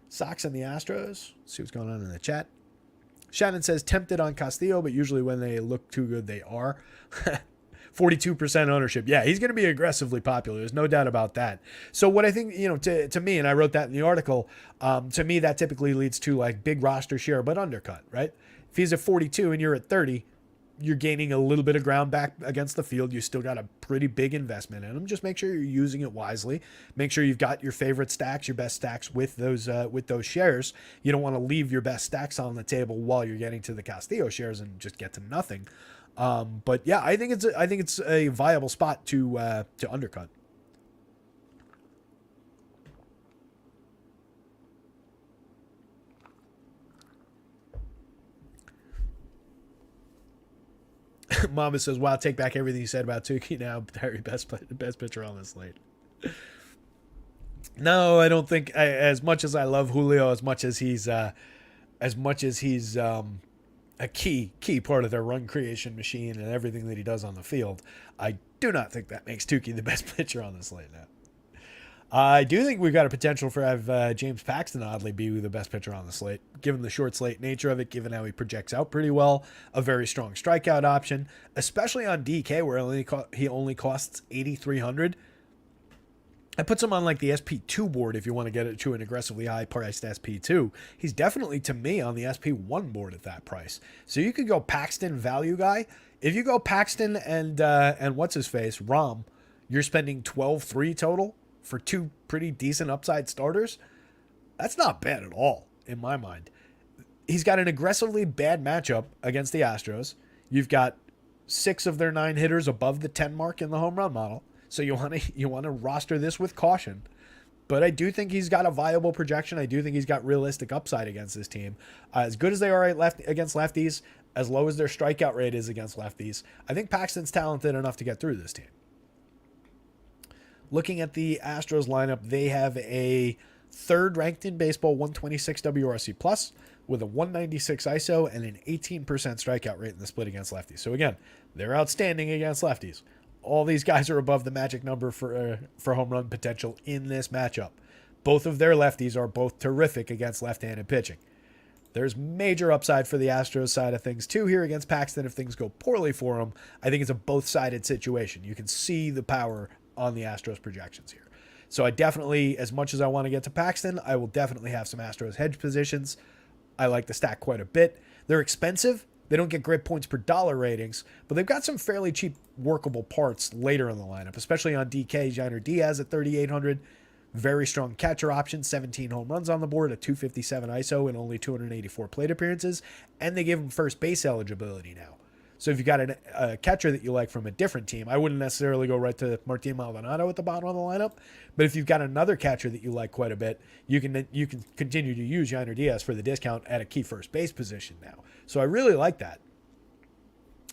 Sox and the Astros. Let's see what's going on in the chat. Shannon says, tempted on Castillo, but usually when they look too good, they are. 42% ownership. Yeah, he's going to be aggressively popular. There's no doubt about that. So what I think, to me, and I wrote that in the article, to me, that typically leads to like big roster share, but undercut, right? If he's at 42 and you're at 30, you're gaining a little bit of ground back against the field. You still got a pretty big investment in him. Just make sure you're using it wisely. Make sure you've got your favorite stacks, your best stacks with those shares. You don't want to leave your best stacks on the table while you're getting to the Castillo shares and just get to nothing. But yeah, I think it's a viable spot to undercut. Mama says, "Wow, take back everything you said about Touki now. Barry, best pitcher on the slate." No, I don't think. As much as I love Julio, as much as he's a key part of their run creation machine and everything that he does on the field, I do not think that makes Touki the best pitcher on the slate now. I do think we've got a potential for have James Paxton oddly be the best pitcher on the slate, given the short slate nature of it, given how he projects out pretty well, a very strong strikeout option, especially on DK where he only costs 8,300. I put him on like the SP2 board if you want to get it to an aggressively high-priced SP2. He's definitely, to me, on the SP1 board at that price. So you could go Paxton value guy. If you go Paxton and what's-his-face, Rom, you're spending 12.3 total for two pretty decent upside starters. That's not bad at all, in my mind. He's got an aggressively bad matchup against the Astros. You've got 6 of their 9 hitters above the 10 mark in the home run model. So you want to roster this with caution. But I do think he's got a viable projection. I do think he's got realistic upside against this team. As good as they are against lefties, as low as their strikeout rate is against lefties, I think Paxton's talented enough to get through this team. Looking at the Astros lineup, they have a third ranked in baseball 126 WRC plus with a 196 ISO and an 18% strikeout rate in the split against lefties. So again, they're outstanding against lefties. All these guys are above the magic number for home run potential in this matchup. Both of their lefties are both terrific against left-handed pitching. There's major upside for the Astros side of things too here against Paxton if things go poorly for him. I think it's a both-sided situation. You can see the power on the Astros projections here. So I definitely, as much as I want to get to Paxton, I will definitely have some Astros hedge positions. I like the stack quite a bit. They're expensive. They don't get great points per dollar ratings, but they've got some fairly cheap workable parts later in the lineup, especially on DK. Jainer Diaz at 3,800. Very strong catcher option, 17 home runs on the board, a 257 ISO and only 284 plate appearances, and they give him first base eligibility now. So if you got a catcher that you like from a different team, I wouldn't necessarily go right to Martin Maldonado at the bottom of the lineup, but if you've got another catcher that you like quite a bit, you can continue to use Jainer Diaz for the discount at a key first base position now. So I really like that.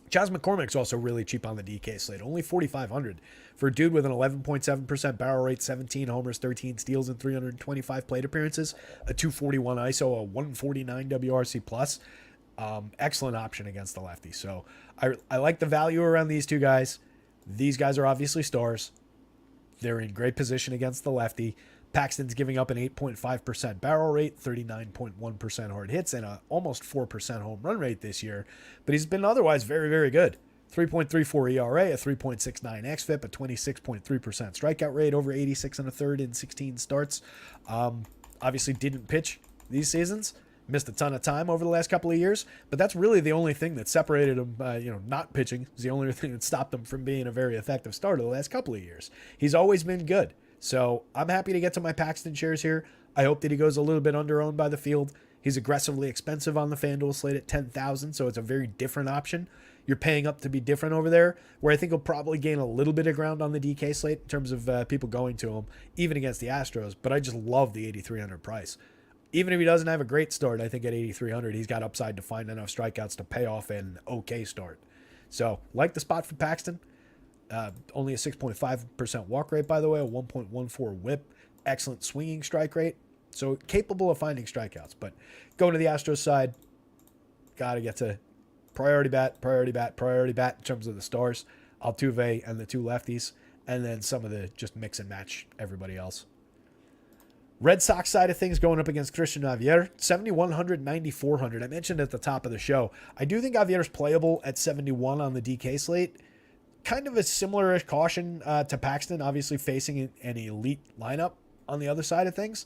Chas McCormick's also really cheap on the DK slate, only 4,500 for a dude with an 11.7% barrel rate, 17 homers, 13 steals, and 325 plate appearances, a 241 ISO, a 149 WRC plus. Excellent option against the lefty. So I like the value around these two guys. These guys are obviously stars. They're in great position against the lefty. Paxton's giving up an 8.5% barrel rate, 39.1% hard hits, and a almost 4% home run rate this year. But he's been otherwise very, very good. 3.34 ERA, a 3.69 xFIP, a 26.3% strikeout rate, over 86 and a third in 16 starts. Obviously didn't pitch these seasons. Missed a ton of time over the last couple of years, but that's really the only thing that separated him. Not pitching is the only thing that stopped him from being a very effective starter the last couple of years. He's always been good. So I'm happy to get to my Paxton shares here. I hope that he goes a little bit under-owned by the field. He's aggressively expensive on the FanDuel slate at $10,000, so it's a very different option. You're paying up to be different over there, where I think he'll probably gain a little bit of ground on the DK slate in terms of people going to him, even against the Astros. But I just love the 8,300 price. Even if he doesn't have a great start, I think at 8,300, he's got upside to find enough strikeouts to pay off an okay start. So, like the spot for Paxton. Only a 6.5% walk rate, by the way, a 1.14 whip. Excellent swinging strike rate. So, capable of finding strikeouts. But going to the Astros side, got to get to priority bat in terms of the stars. Altuve and the two lefties. And then some of the just mix and match everybody else. Red Sox side of things going up against Christian Javier, 7,100, 9,400. I mentioned at the top of the show, I do think Javier's playable at 71 on the DK slate. Kind of a similar-ish caution to Paxton, obviously facing an elite lineup on the other side of things.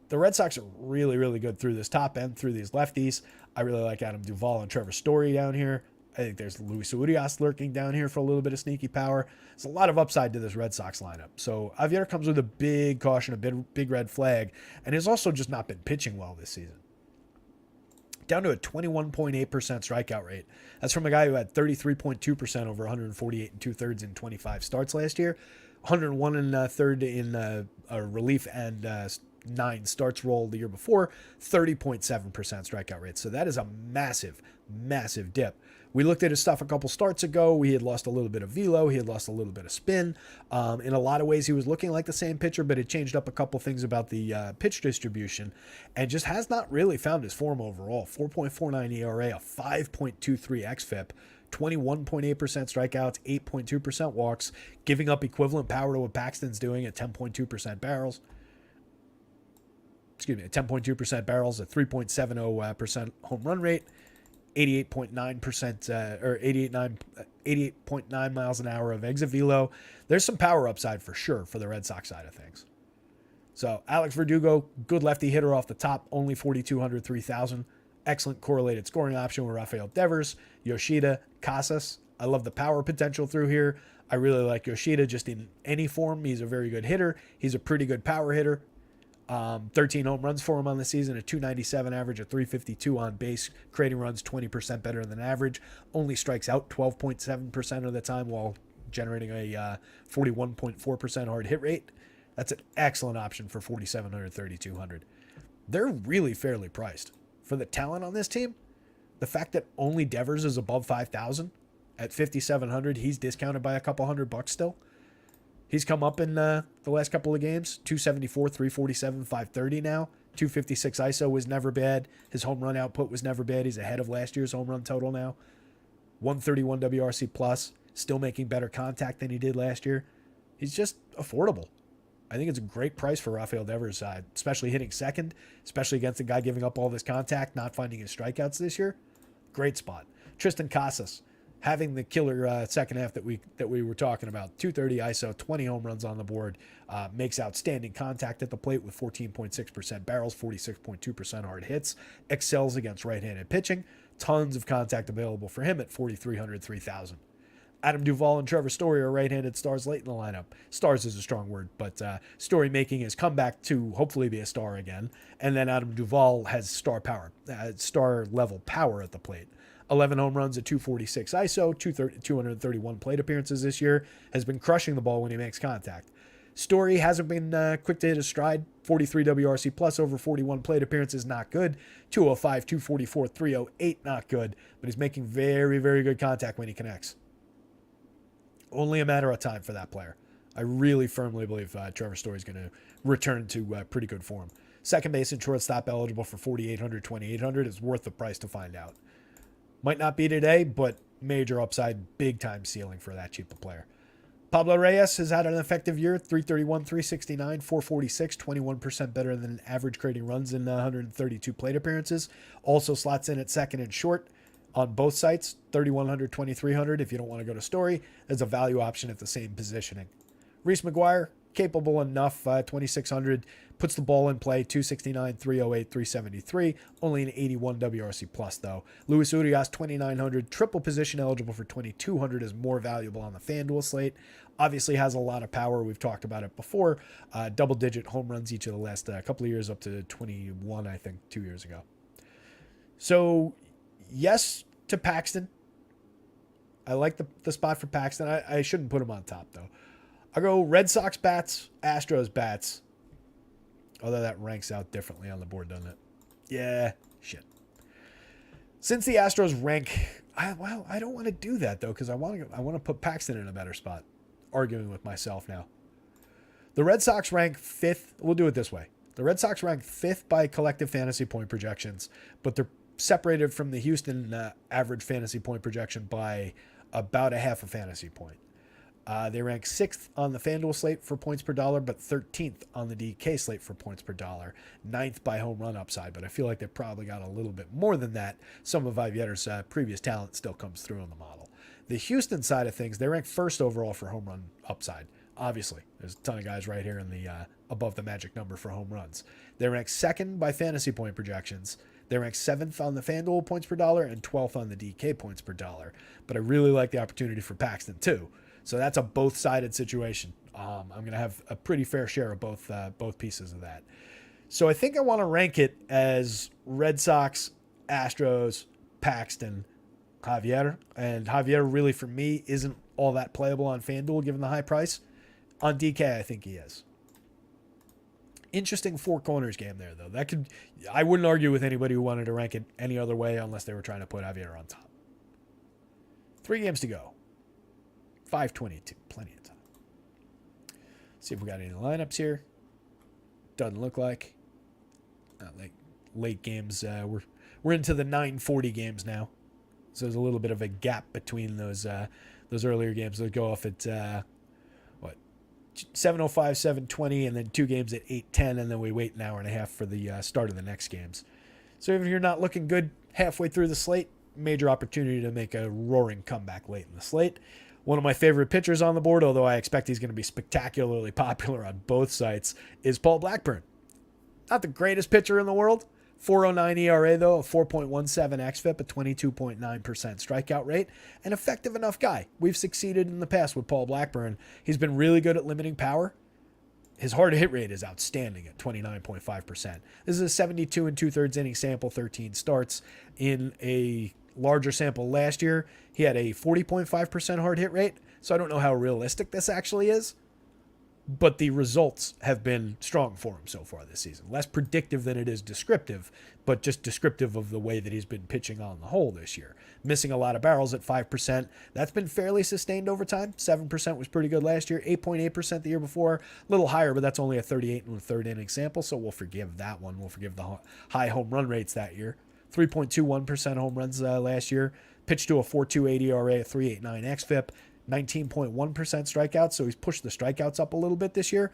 The Red Sox are really, really good through this top end, through these lefties. I really like Adam Duvall and Trevor Story down here. I think there's Luis Urias lurking down here for a little bit of sneaky power. There's a lot of upside to this Red Sox lineup. So Javier comes with a big caution, a big red flag, and has also just not been pitching well this season. Down to a 21.8% strikeout rate. That's from a guy who had 33.2% over 148 and two-thirds in 25 starts last year, 101 and a third in a relief and 9 starts role the year before, 30.7% strikeout rate. So that is a massive, massive dip. We looked at his stuff a couple starts ago. He had lost a little bit of velo. He had lost a little bit of spin. In a lot of ways, he was looking like the same pitcher, but it changed up a couple things about the pitch distribution and just has not really found his form overall. 4.49 ERA, a 5.23 xFIP, 21.8% strikeouts, 8.2% walks, giving up equivalent power to what Paxton's doing at 10.2% barrels. 10.2% barrels, a 3.70% home run rate, 88.9% or 88.9 miles an hour of exit velo. There's some power upside for sure for the Red Sox side of things. So Alex Verdugo, good lefty hitter off the top, only 4,200, 3,000. Excellent correlated scoring option with Rafael Devers, Yoshida, Casas. I love the power potential through here. I really like Yoshida just in any form. He's a very good hitter. He's a pretty good power hitter. 13 home runs for him on the season, a 297 average, a 352 on base, creating runs 20% better than average, only strikes out 12.7% of the time while generating a 41.4% hard hit rate. That's an excellent option for 4,700, 3,200. They're really fairly priced. For the talent on this team, the fact that only Devers is above 5,000 at 5,700, he's discounted by a couple $100 still. He's come up in the last couple of games, 274, 347, 530 now. 256 ISO was never bad. His home run output was never bad. He's ahead of last year's home run total now. 131 WRC plus, still making better contact than he did last year. He's just affordable. I think it's a great price for Rafael Devers, especially hitting second, especially against a guy giving up all this contact, not finding his strikeouts this year. Great spot. Tristan Casas, having the killer second half that we were talking about. 230 ISO, 20 home runs on the board, makes outstanding contact at the plate with 14.6% barrels, 46.2% hard hits, excels against right-handed pitching, tons of contact available for him at 4,300, 3,000. Adam Duvall and Trevor Story are right-handed stars late in the lineup. Stars is a strong word, but Story making his comeback to hopefully be a star again. And then Adam Duvall has star level power at the plate. 11 home runs at 246 ISO, 231 plate appearances this year, has been crushing the ball when he makes contact. Story hasn't been quick to hit his stride. 43 WRC plus over 41 plate appearances, not good. 205, 244, 308, not good. But he's making very, very good contact when he connects. Only a matter of time for that player. I really firmly believe Trevor Story is going to return to pretty good form. Second base and shortstop eligible for 4,800, 2,800 is worth the price to find out. Might not be today, but major upside, big time ceiling for that cheap a player. Pablo Reyes has had an effective year, 331, 369, 446, 21% better than average creating runs in 132 plate appearances. Also slots in at second and short. on both sites, 3,100, 2,300. If you don't want to go to Story, there's a value option at the same positioning. Reese McGuire, capable enough, 2,600, puts the ball in play, 269, 308, 373, only an 81 WRC plus though. Luis Urias, 2,900, triple position eligible for 2,200, is more valuable on the FanDuel slate. Obviously has a lot of power. We've talked about it before. Double-digit home runs each of the last couple of years, up to 21, I think, 2 years ago. So, yes to Paxton. I like the spot for Paxton. I shouldn't put him on top, though. I'll go Red Sox bats, Astros bats. Although that ranks out differently on the board, doesn't it? Yeah, shit. Since the Astros rank... I don't want to do that, though, because I want to put Paxton in a better spot. Arguing with myself now. The Red Sox rank 5th. We'll do it this way. The Red Sox rank 5th by collective fantasy point projections, but they're separated from the Houston average fantasy point projection by about a half a fantasy point. They rank 6th on the FanDuel slate for points per dollar, but 13th on the DK slate for points per dollar. 9th by home run upside, but I feel like they probably got a little bit more than that. Some of Ivetter's previous talent still comes through on the model. The Houston side of things, they rank 1st overall for home run upside. Obviously, there's a ton of guys right here in the above the magic number for home runs. They rank 2nd by fantasy point projections. They rank 7th on the FanDuel points per dollar and 12th on the DK points per dollar. But I really like the opportunity for Paxton too. So that's a both-sided situation. I'm going to have a pretty fair share of both pieces of that. So I think I want to rank it as Red Sox, Astros, Paxton, Javier. And Javier really, for me, isn't all that playable on FanDuel given the high price. On DK, I think he is. Interesting four corners game there, though. I wouldn't argue with anybody who wanted to rank it any other way unless they were trying to put Javier on top. 3 games to go. 5:22, plenty of time. See if we got any lineups here. Doesn't look like. Not like late games. We're into the 9:40 games now, so there's a little bit of a gap between those earlier games. They'll go off at 7:05, 7:20, and then 2 games at 8:10, and then we wait an hour and a half for the start of the next games. So even if you're not looking good halfway through the slate, major opportunity to make a roaring comeback late in the slate. One of my favorite pitchers on the board, although I expect he's going to be spectacularly popular on both sites, is Paul Blackburn. Not the greatest pitcher in the world. 4.09 ERA, though, a 4.17 xFIP, a 22.9% strikeout rate, an effective enough guy. We've succeeded in the past with Paul Blackburn. He's been really good at limiting power. His hard hit rate is outstanding at 29.5%. This is a 72 2/3 inning sample, 13 starts. In a larger sample last year, he had a 40.5% hard hit rate, so I don't know how realistic this actually is, but the results have been strong for him so far this season. Less predictive than it is descriptive, but just descriptive of the way that he's been pitching on the whole this year. Missing a lot of barrels at 5%. That's been fairly sustained over time. 7% was pretty good last year. 8.8% the year before. A little higher, but that's only a 38 1/3 inning sample, so we'll forgive that one. We'll forgive the high home run rates that year. 3.21% home runs last year. Pitched to a 4.28 ERA, a 3.89 xFIP, 19.1% strikeouts. So he's pushed the strikeouts up a little bit this year,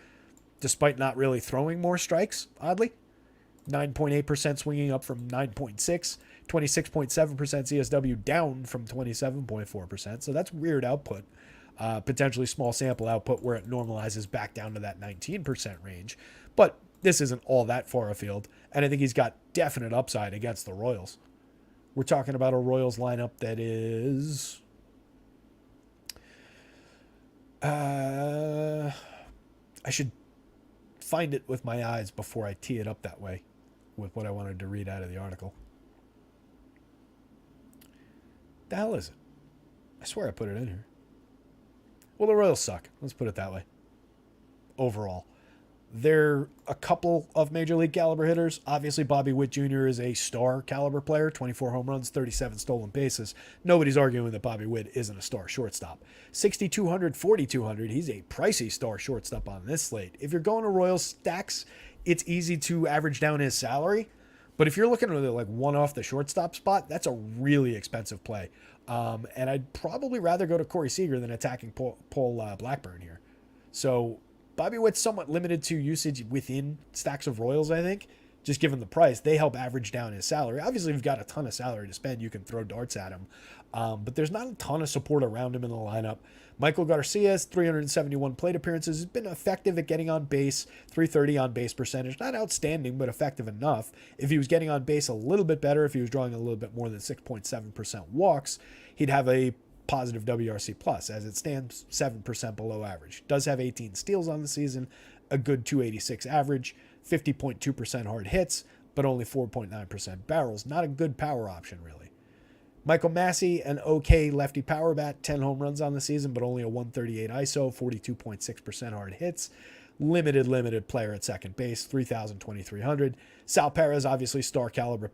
despite not really throwing more strikes, oddly. 9.8% swinging up from 9.6. 26.7% CSW down from 27.4%. So that's weird output. Potentially small sample output where it normalizes back down to that 19% range. But this isn't all that far afield, and I think he's got definite upside against the Royals. We're talking about a Royals lineup that is... I should find it with my eyes before I tee it up that way with what I wanted to read out of the article. The hell is it? I swear I put it in here. Well, the Royals suck. Let's put it that way. Overall. They're a couple of major league caliber hitters. Obviously, Bobby Witt Jr. is a star caliber player. 24 home runs, 37 stolen bases. Nobody's arguing that Bobby Witt isn't a star shortstop. 6,200, 4,200. He's a pricey star shortstop on this slate. If you're going to Royals stacks, it's easy to average down his salary. But if you're looking at like one off the shortstop spot, that's a really expensive play. And I'd probably rather go to Corey Seager than attacking Paul Blackburn here. So Bobby Witt's somewhat limited to usage within stacks of Royals, I think, just given the price, they help average down his salary. Obviously, if you've got a ton of salary to spend, you can throw darts at him. But there's not a ton of support around him in the lineup. Michael Garcia's 371 plate appearances has been effective at getting on base, 330 on base percentage. Not outstanding, but effective enough. If he was getting on base a little bit better, if he was drawing a little bit more than 6.7% walks, he'd have a positive WRC plus. As it stands, 7% below average. Does have 18 steals on the season, a good 286 average, 50.2% hard hits, but only 4.9% barrels. Not a good power option, really. Michael Massey, an okay lefty power bat, 10 home runs on the season, but only a 138 ISO, 42.6% hard hits. Limited player at second base, 3,2300. Sal Perez, obviously star caliber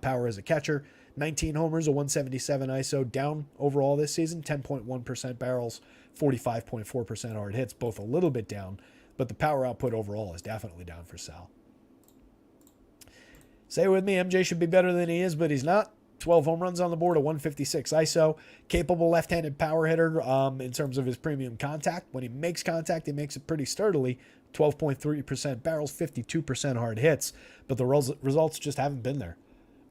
power as a catcher. 19 homers, a 177 ISO, down overall this season, 10.1% barrels, 45.4% hard hits, both a little bit down, but the power output overall is definitely down for Sal. Say it with me, MJ should be better than he is, but he's not. 12 home runs on the board, a 156 ISO. Capable left-handed power hitter in terms of his premium contact. When he makes contact, he makes it pretty sturdily. 12.3% barrels, 52% hard hits. But the results just haven't been there.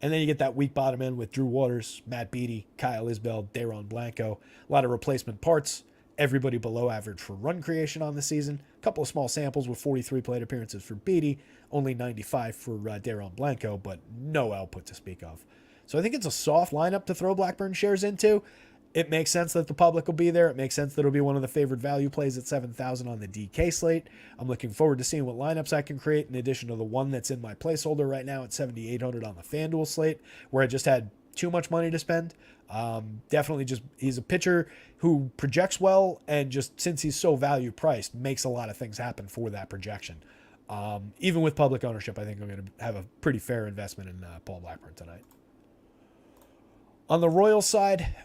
And then you get that weak bottom end with Drew Waters, Matt Beattie, Kyle Isbell, Dayron Blanco. A lot of replacement parts. Everybody below average for run creation on the season. A couple of small samples with 43 plate appearances for Beattie. Only 95 for Dayron Blanco, but no output to speak of. So I think it's a soft lineup to throw Blackburn shares into. It makes sense that the public will be there. It makes sense that it'll be one of the favored value plays at 7,000 on the DK slate. I'm looking forward to seeing what lineups I can create in addition to the one that's in my placeholder right now at 7,800 on the FanDuel slate, where I just had too much money to spend. Definitely just, he's a pitcher who projects well, and just since he's so value priced, makes a lot of things happen for that projection. Even with public ownership, I think I'm going to have a pretty fair investment in Paul Blackburn tonight. On the Royals side,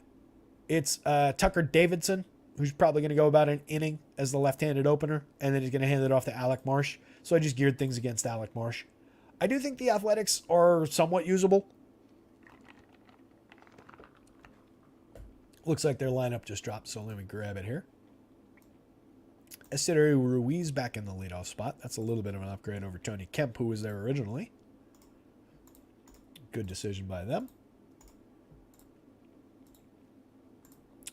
it's Tucker Davidson, who's probably going to go about an inning as the left-handed opener, and then he's going to hand it off to Alec Marsh. So I just geared things against Alec Marsh. I do think the Athletics are somewhat usable. Looks like their lineup just dropped, so let me grab it here. Esteury Ruiz back in the leadoff spot. That's a little bit of an upgrade over Tony Kemp, who was there originally. Good decision by them.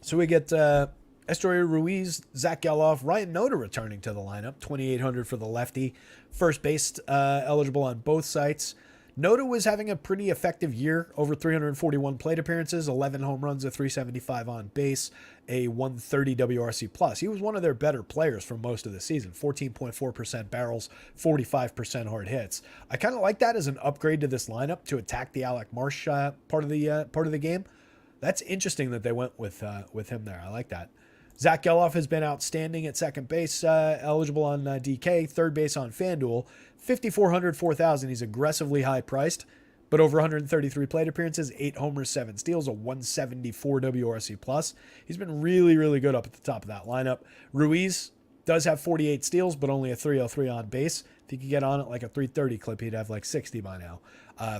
So we get Esteury Ruiz, Zach Geloff, Ryan Noda returning to the lineup. 2,800 for the lefty. First base eligible on both sites. Noda was having a pretty effective year, over 341 plate appearances, 11 home runs, a 375 on base, a 130 WRC plus. He was one of their better players for most of the season. 14.4% barrels, 45% hard hits. I kind of like that as an upgrade to this lineup to attack the Alec Marsh part of the game. That's interesting that they went with him there. I like that. Zach Geloff has been outstanding at second base, eligible on DK, third base on FanDuel. 5,400, 4,000. He's aggressively high priced, but over 133 plate appearances, 8 homers, 7 steals, a 174 WRC plus. He's been really, really good up at the top of that lineup. Ruiz does have 48 steals, but only a 303 on base. If he could get on it like a 330 clip, he'd have like 60 by now.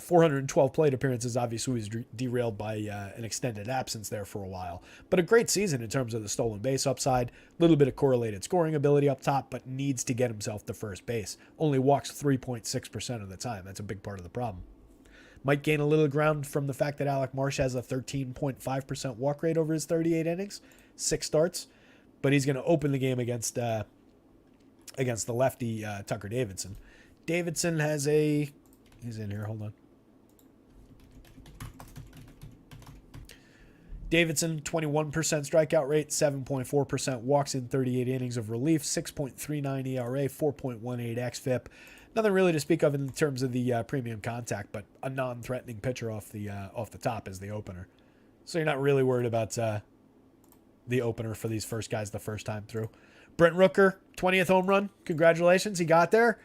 412 plate appearances, obviously was derailed by an extended absence there for a while. But a great season in terms of the stolen base upside. A little bit of correlated scoring ability up top, but needs to get himself to first base. Only walks 3.6% of the time. That's a big part of the problem. Might gain a little ground from the fact that Alec Marsh has a 13.5% walk rate over his 38 innings, 6 starts. But he's going to open the game against the lefty Tucker Davidson. Davidson has a... He's in here. Hold on. Davidson, 21% strikeout rate, 7.4% walks in 38 innings of relief, 6.39 ERA, 4.18 xFIP. Nothing really to speak of in terms of the premium contact, but a non-threatening pitcher off the top as the opener. So you're not really worried about the opener for these first guys the first time through. Brent Rooker, 20th home run. Congratulations. He got there.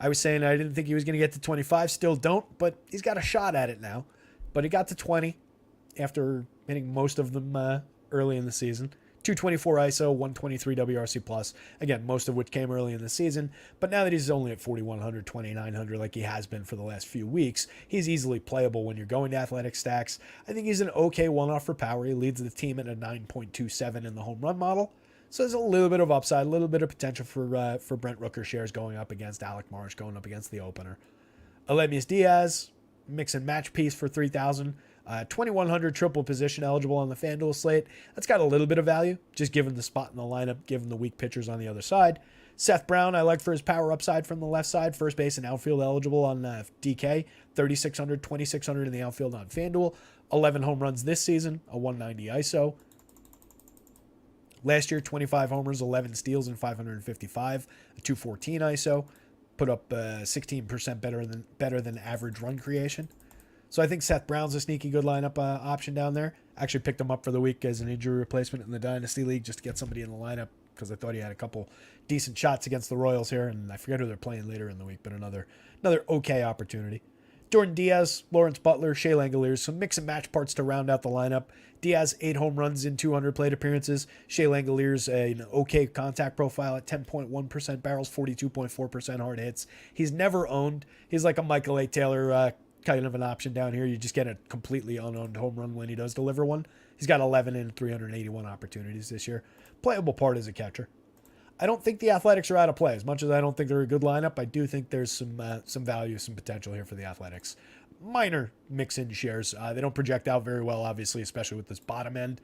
I was saying I didn't think he was going to get to 25. Still don't, but he's got a shot at it now. But he got to 20 after hitting most of them early in the season. 224 ISO, 123 WRC plus. Again, most of which came early in the season. But now that he's only at 4,100, 2,900 like he has been for the last few weeks, he's easily playable when you're going to athletic stacks. I think he's an okay one-off for power. He leads the team at a 9.27 in the home run model. So there's a little bit of upside, a little bit of potential for Brent Rooker shares going up against Alec Marsh, going up against the opener. Aledmys Diaz, mix and match piece for 3,000. 2,100 triple position eligible on the FanDuel slate. That's got a little bit of value, just given the spot in the lineup, given the weak pitchers on the other side. Seth Brown, I like for his power upside from the left side. First base and outfield eligible on DK. 3,600, 2,600 in the outfield on FanDuel. 11 home runs this season, a 190 ISO. Last year, 25 homers, 11 steals, and 555, a 214 ISO. Put up 16% better than average run creation. So I think Seth Brown's a sneaky good lineup option down there. Actually picked him up for the week as an injury replacement in the Dynasty League just to get somebody in the lineup because I thought he had a couple decent shots against the Royals here, and I forget who they're playing later in the week, but another okay opportunity. Jordan Diaz, Lawrence Butler, Shea Langoliers, some mix and match parts to round out the lineup. Diaz, 8 home runs in 200 plate appearances. Shea Langoliers, an okay contact profile at 10.1% barrels, 42.4% hard hits. He's never owned. He's like a Michael A. Taylor kind of an option down here. You just get a completely unowned home run when he does deliver one. He's got 11 in 381 opportunities this year. Playable part as a catcher. I don't think the Athletics are out of play. As much as I don't think they're a good lineup, I do think there's some value, some potential here for the Athletics. Minor mix-in shares. They don't project out very well, obviously, especially with this bottom end.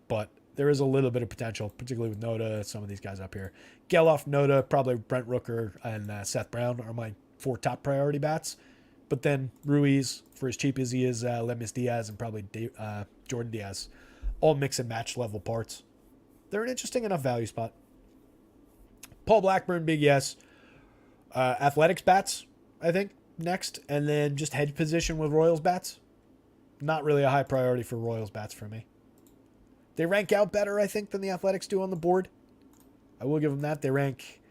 But there is a little bit of potential, particularly with Noda, some of these guys up here. Geloff, Noda, probably Brent Rooker, and Seth Brown are my 4 top priority bats. But then Ruiz, for as cheap as he is, Aledmys Diaz, and probably Jordan Diaz. All mix and match level parts. They're an interesting enough value spot. Paul Blackburn, big yes. Athletics bats, I think, next. And then just hedge position with Royals bats. Not really a high priority for Royals bats for me. They rank out better, I think, than the Athletics do on the board. I will give them that. They rank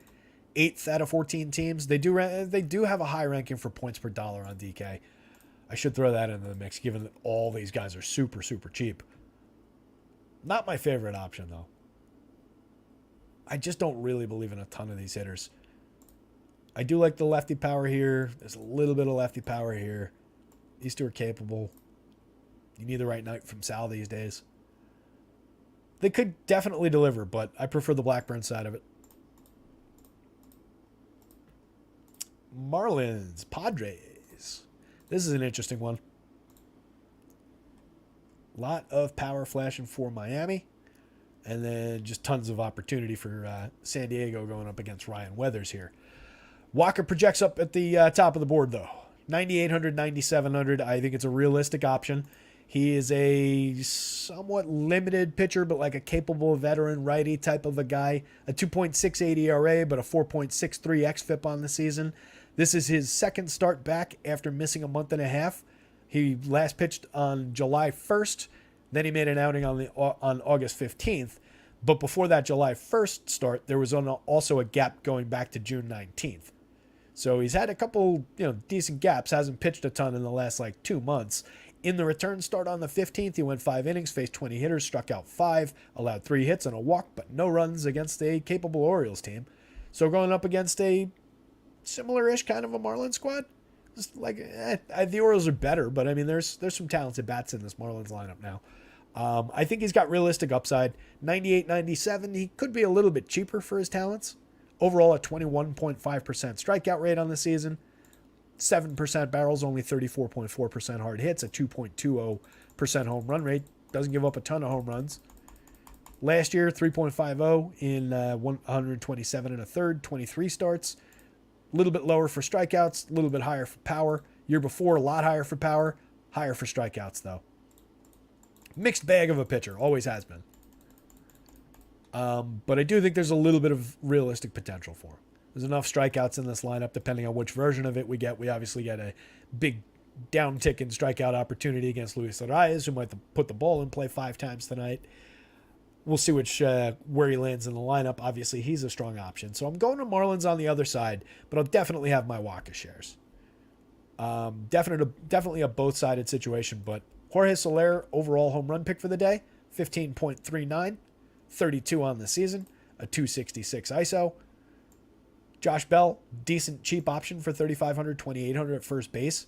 8th out of 14 teams. They do have a high ranking for points per dollar on DK. I should throw that into the mix, given that all these guys are super, super cheap. Not my favorite option, though. I just don't really believe in a ton of these hitters. I do like the lefty power here. There's a little bit of lefty power here. These two are capable. You need the right night from Sal these days. They could definitely deliver, but I prefer the Blackburn side of it. Marlins, Padres. This is an interesting one. A lot of power flashing for Miami. And then just tons of opportunity for San Diego going up against Ryan Weathers here. Walker projects up at the top of the board, though. 9,800, 9,700. I think it's a realistic option. He is a somewhat limited pitcher, but like a capable veteran righty type of a guy. A 2.68 ERA, but a 4.63 xFIP on the season. This is his second start back after missing a month and a half. He last pitched on July 1st. Then he made an outing on August 15th. But before that July 1st start, there was also a gap going back to June 19th. So he's had a couple decent gaps. Hasn't pitched a ton in the last 2 months. In the return start on the 15th, he went 5 innings, faced 20 hitters, struck out 5, allowed 3 hits and a walk, but no runs against a capable Orioles team. So going up against a similar-ish kind of a Marlins squad. Just the Orioles are better, but I mean, there's some talented bats in this Marlins lineup now. I think he's got realistic upside. 98, 97. He could be a little bit cheaper for his talents. Overall, a 21.5% strikeout rate on the season. 7% barrels, only 34.4% hard hits, a 2.20% home run rate. Doesn't give up a ton of home runs. Last year, 3.50 in 127 and a third, 23 starts. A little bit lower for strikeouts, a little bit higher for power. Year before, a lot higher for power, higher for strikeouts, though. Mixed bag of a pitcher, always has been. But I do think there's a little bit of realistic potential for him. There's enough strikeouts in this lineup, depending on which version of it we get. We obviously get a big downtick in strikeout opportunity against Luis Arias, who might put the ball in play 5 times tonight. We'll see where he lands in the lineup. Obviously, he's a strong option. So I'm going to Marlins on the other side, but I'll definitely have my Waka shares. Definitely a both-sided situation, but Jorge Soler, overall home run pick for the day, 15.39, 32 on the season, a 266 ISO. Josh Bell, decent cheap option for 3,500, 2,800 at first base.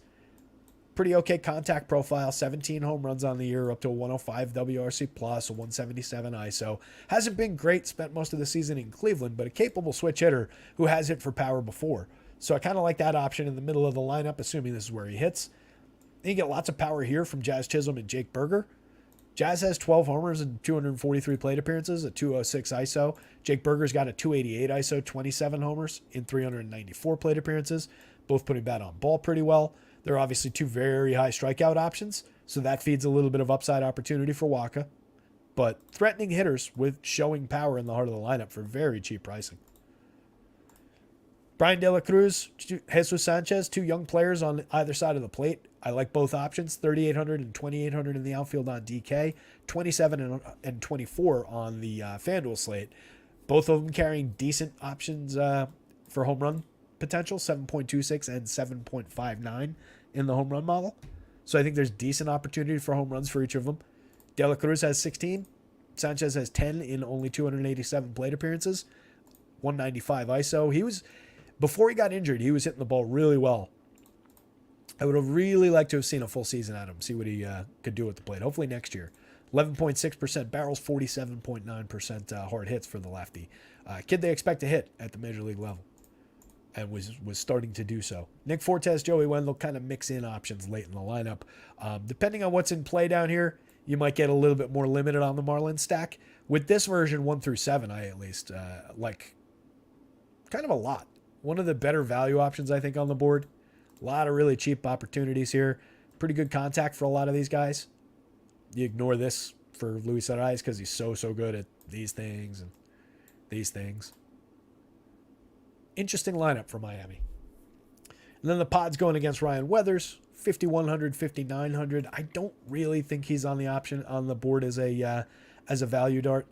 Pretty okay contact profile, 17 home runs on the year, up to a 105 WRC+, a 177 ISO. Hasn't been great, spent most of the season in Cleveland, but a capable switch hitter who has hit for power before. So I kind of like that option in the middle of the lineup, assuming this is where he hits. And you get lots of power here from Jazz Chisholm and Jake Berger. Jazz has 12 homers and 243 plate appearances, a 206 ISO. Jake Berger's got a 288 ISO, 27 homers in 394 plate appearances, both putting bat on ball pretty well. They're obviously two very high strikeout options, so that feeds a little bit of upside opportunity for Wacha. But threatening hitters with showing power in the heart of the lineup for very cheap pricing. Brian De La Cruz, Jesus Sanchez, two young players on either side of the plate. I like both options, 3,800 and 2,800 in the outfield on DK, 27 and 24 on the FanDuel slate. Both of them carrying decent options for home run potential, 7.26 and 7.59 in the home run model. So I think there's decent opportunity for home runs for each of them. De La Cruz has 16. Sanchez has 10 in only 287 plate appearances, 195 ISO. Before he got injured, he was hitting the ball really well. I would have really liked to have seen a full season at him, see what he could do with the plate. Hopefully next year. 11.6% barrels, 47.9% hard hits for the lefty. Kid they expect to hit at the major league level, and was starting to do so. Nick Fortes, Joey Wendell kind of mix in options late in the lineup. Depending on what's in play down here, you might get a little bit more limited on the Marlins stack. With this version 1 through 7, I at least like kind of a lot. One of the better value options, I think, on the board. A lot of really cheap opportunities here. Pretty good contact for a lot of these guys. You ignore this for Luis Arraez because he's so good at these things and these things. Interesting lineup for Miami. And then the Pods going against Ryan Weathers, 5,100, 5,900. I don't really think he's on the board as a value dart.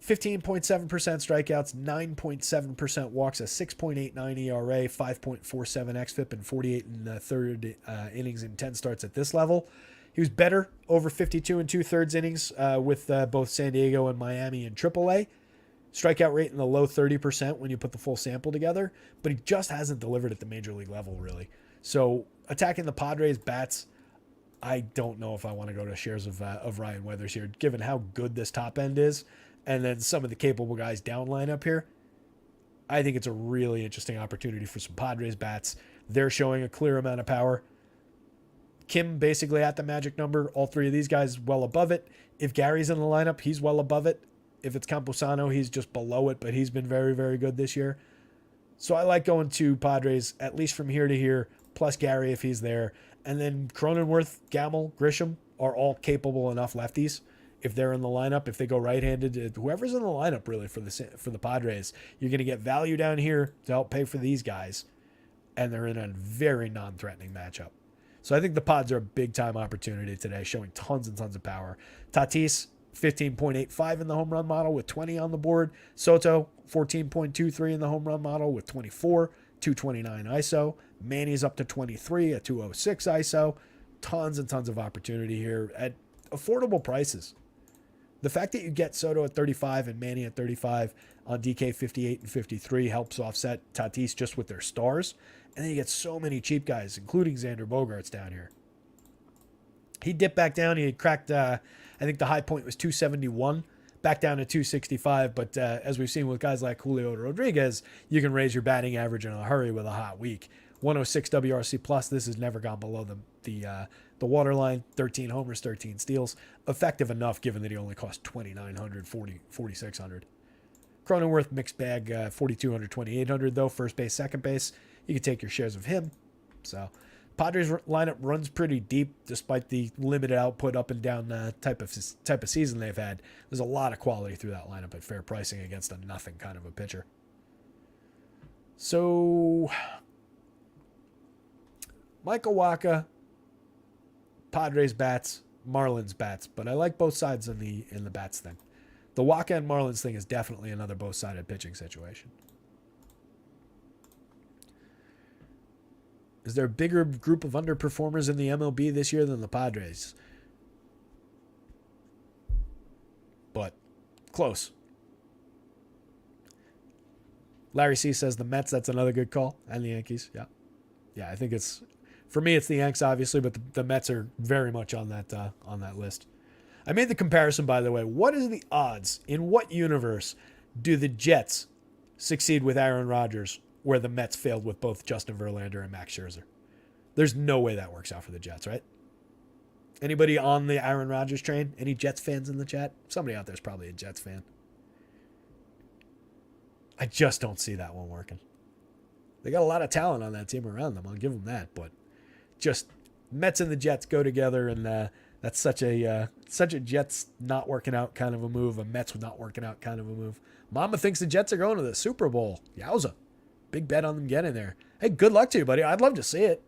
15.7% strikeouts, 9.7% walks, a 6.89 ERA, 5.47 xFIP, and 48 in the third innings in 10 starts at this level. He was better over 52 and 2/3 innings with both San Diego and Miami in AAA. Strikeout rate in the low 30% when you put the full sample together, but he just hasn't delivered at the major league level, really. So attacking the Padres bats, I don't know if I want to go to shares of Ryan Weathers here, given how good this top end is. And then some of the capable guys down line up here. I think it's a really interesting opportunity for some Padres bats. They're showing a clear amount of power. Kim basically at the magic number. All three of these guys well above it. If Gary's in the lineup, he's well above it. If it's Camposano, he's just below it, but he's been very, very good this year. So I like going to Padres, at least from here to here, plus Gary if he's there. And then Cronenworth, Gamble, Grisham are all capable enough lefties. If they're in the lineup, if they go right-handed, whoever's in the lineup really for the Padres, you're going to get value down here to help pay for these guys, and they're in a very non-threatening matchup. So I think the Pods are a big-time opportunity today, showing tons and tons of power. Tatis, 15.85 in the home run model with 20 on the board. Soto, 14.23 in the home run model with 24, 229 ISO. Manny's up to 23, a 206 ISO. Tons and tons of opportunity here at affordable prices. The fact that you get Soto at 35 and Manny at 35 on DK 58 and 53 helps offset Tatis just with their stars. And then you get so many cheap guys, including Xander Bogaerts down here. He dipped back down. He had cracked, I think the high point was 271, back down to 265. But as we've seen with guys like Julio Rodriguez, you can raise your batting average in a hurry with a hot week. 106 WRC plus. This has never gone below the waterline. 13 homers, 13 steals. Effective enough given that he only cost 2,900, 4,600. Cronenworth mixed bag, 4,200, 2,800 though. First base, second base. You can take your shares of him. So Padres lineup runs pretty deep despite the limited output up and down type of season they've had. There's a lot of quality through that lineup at fair pricing against a nothing kind of a pitcher. So Michael Wacha, Padres bats, Marlins bats, but I like both sides in the bats thing. The Wacha and Marlins thing is definitely another both-sided pitching situation. Is there a bigger group of underperformers in the MLB this year than the Padres? But close. Larry C says the Mets, that's another good call. And the Yankees, yeah. Yeah, I think it's, for me, it's the Yanks, obviously, but the Mets are very much on that list. I made the comparison, by the way. What is the odds? In what universe do the Jets succeed with Aaron Rodgers where the Mets failed with both Justin Verlander and Max Scherzer. There's no way that works out for the Jets, right? Anybody on the Aaron Rodgers train? Any Jets fans in the chat? Somebody out there is probably a Jets fan. I just don't see that one working. They got a lot of talent on that team around them. I'll give them that. But just Mets and the Jets go together, and that's such a Jets not working out kind of a move, a Mets not working out kind of a move. Mama thinks the Jets are going to the Super Bowl. Yowza. Big bet on them getting there. Hey, good luck to you, buddy. I'd love to see it.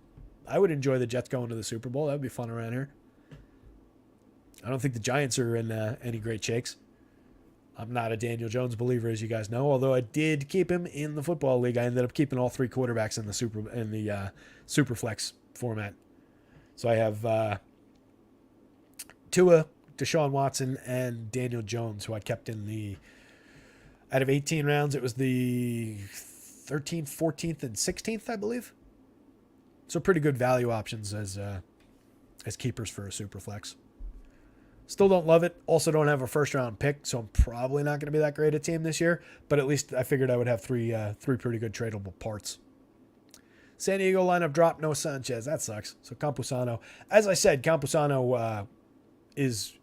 I would enjoy the Jets going to the Super Bowl. That would be fun around here. I don't think the Giants are in any great shakes. I'm not a Daniel Jones believer, as you guys know, although I did keep him in the football league. I ended up keeping all three quarterbacks in the Superflex format. So I have Tua, Deshaun Watson, and Daniel Jones, who I kept in the, out of 18 rounds, it was the 13th, 14th, and 16th, I believe. So pretty good value options as keepers for a Superflex. Still don't love it. Also don't have a first-round pick, so I'm probably not going to be that great a team this year. But at least I figured I would have three pretty good tradable parts. San Diego lineup drop, no Sanchez. That sucks. So Campusano. As I said, Campusano is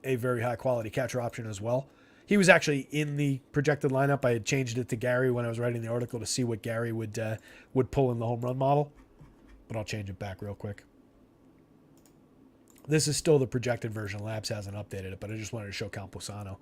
a very high-quality catcher option as well. He was actually in the projected lineup. I had changed it to Gary when I was writing the article to see what Gary would pull in the home run model. But I'll change it back real quick. This is still the projected version. Labs hasn't updated it, but I just wanted to show Campusano.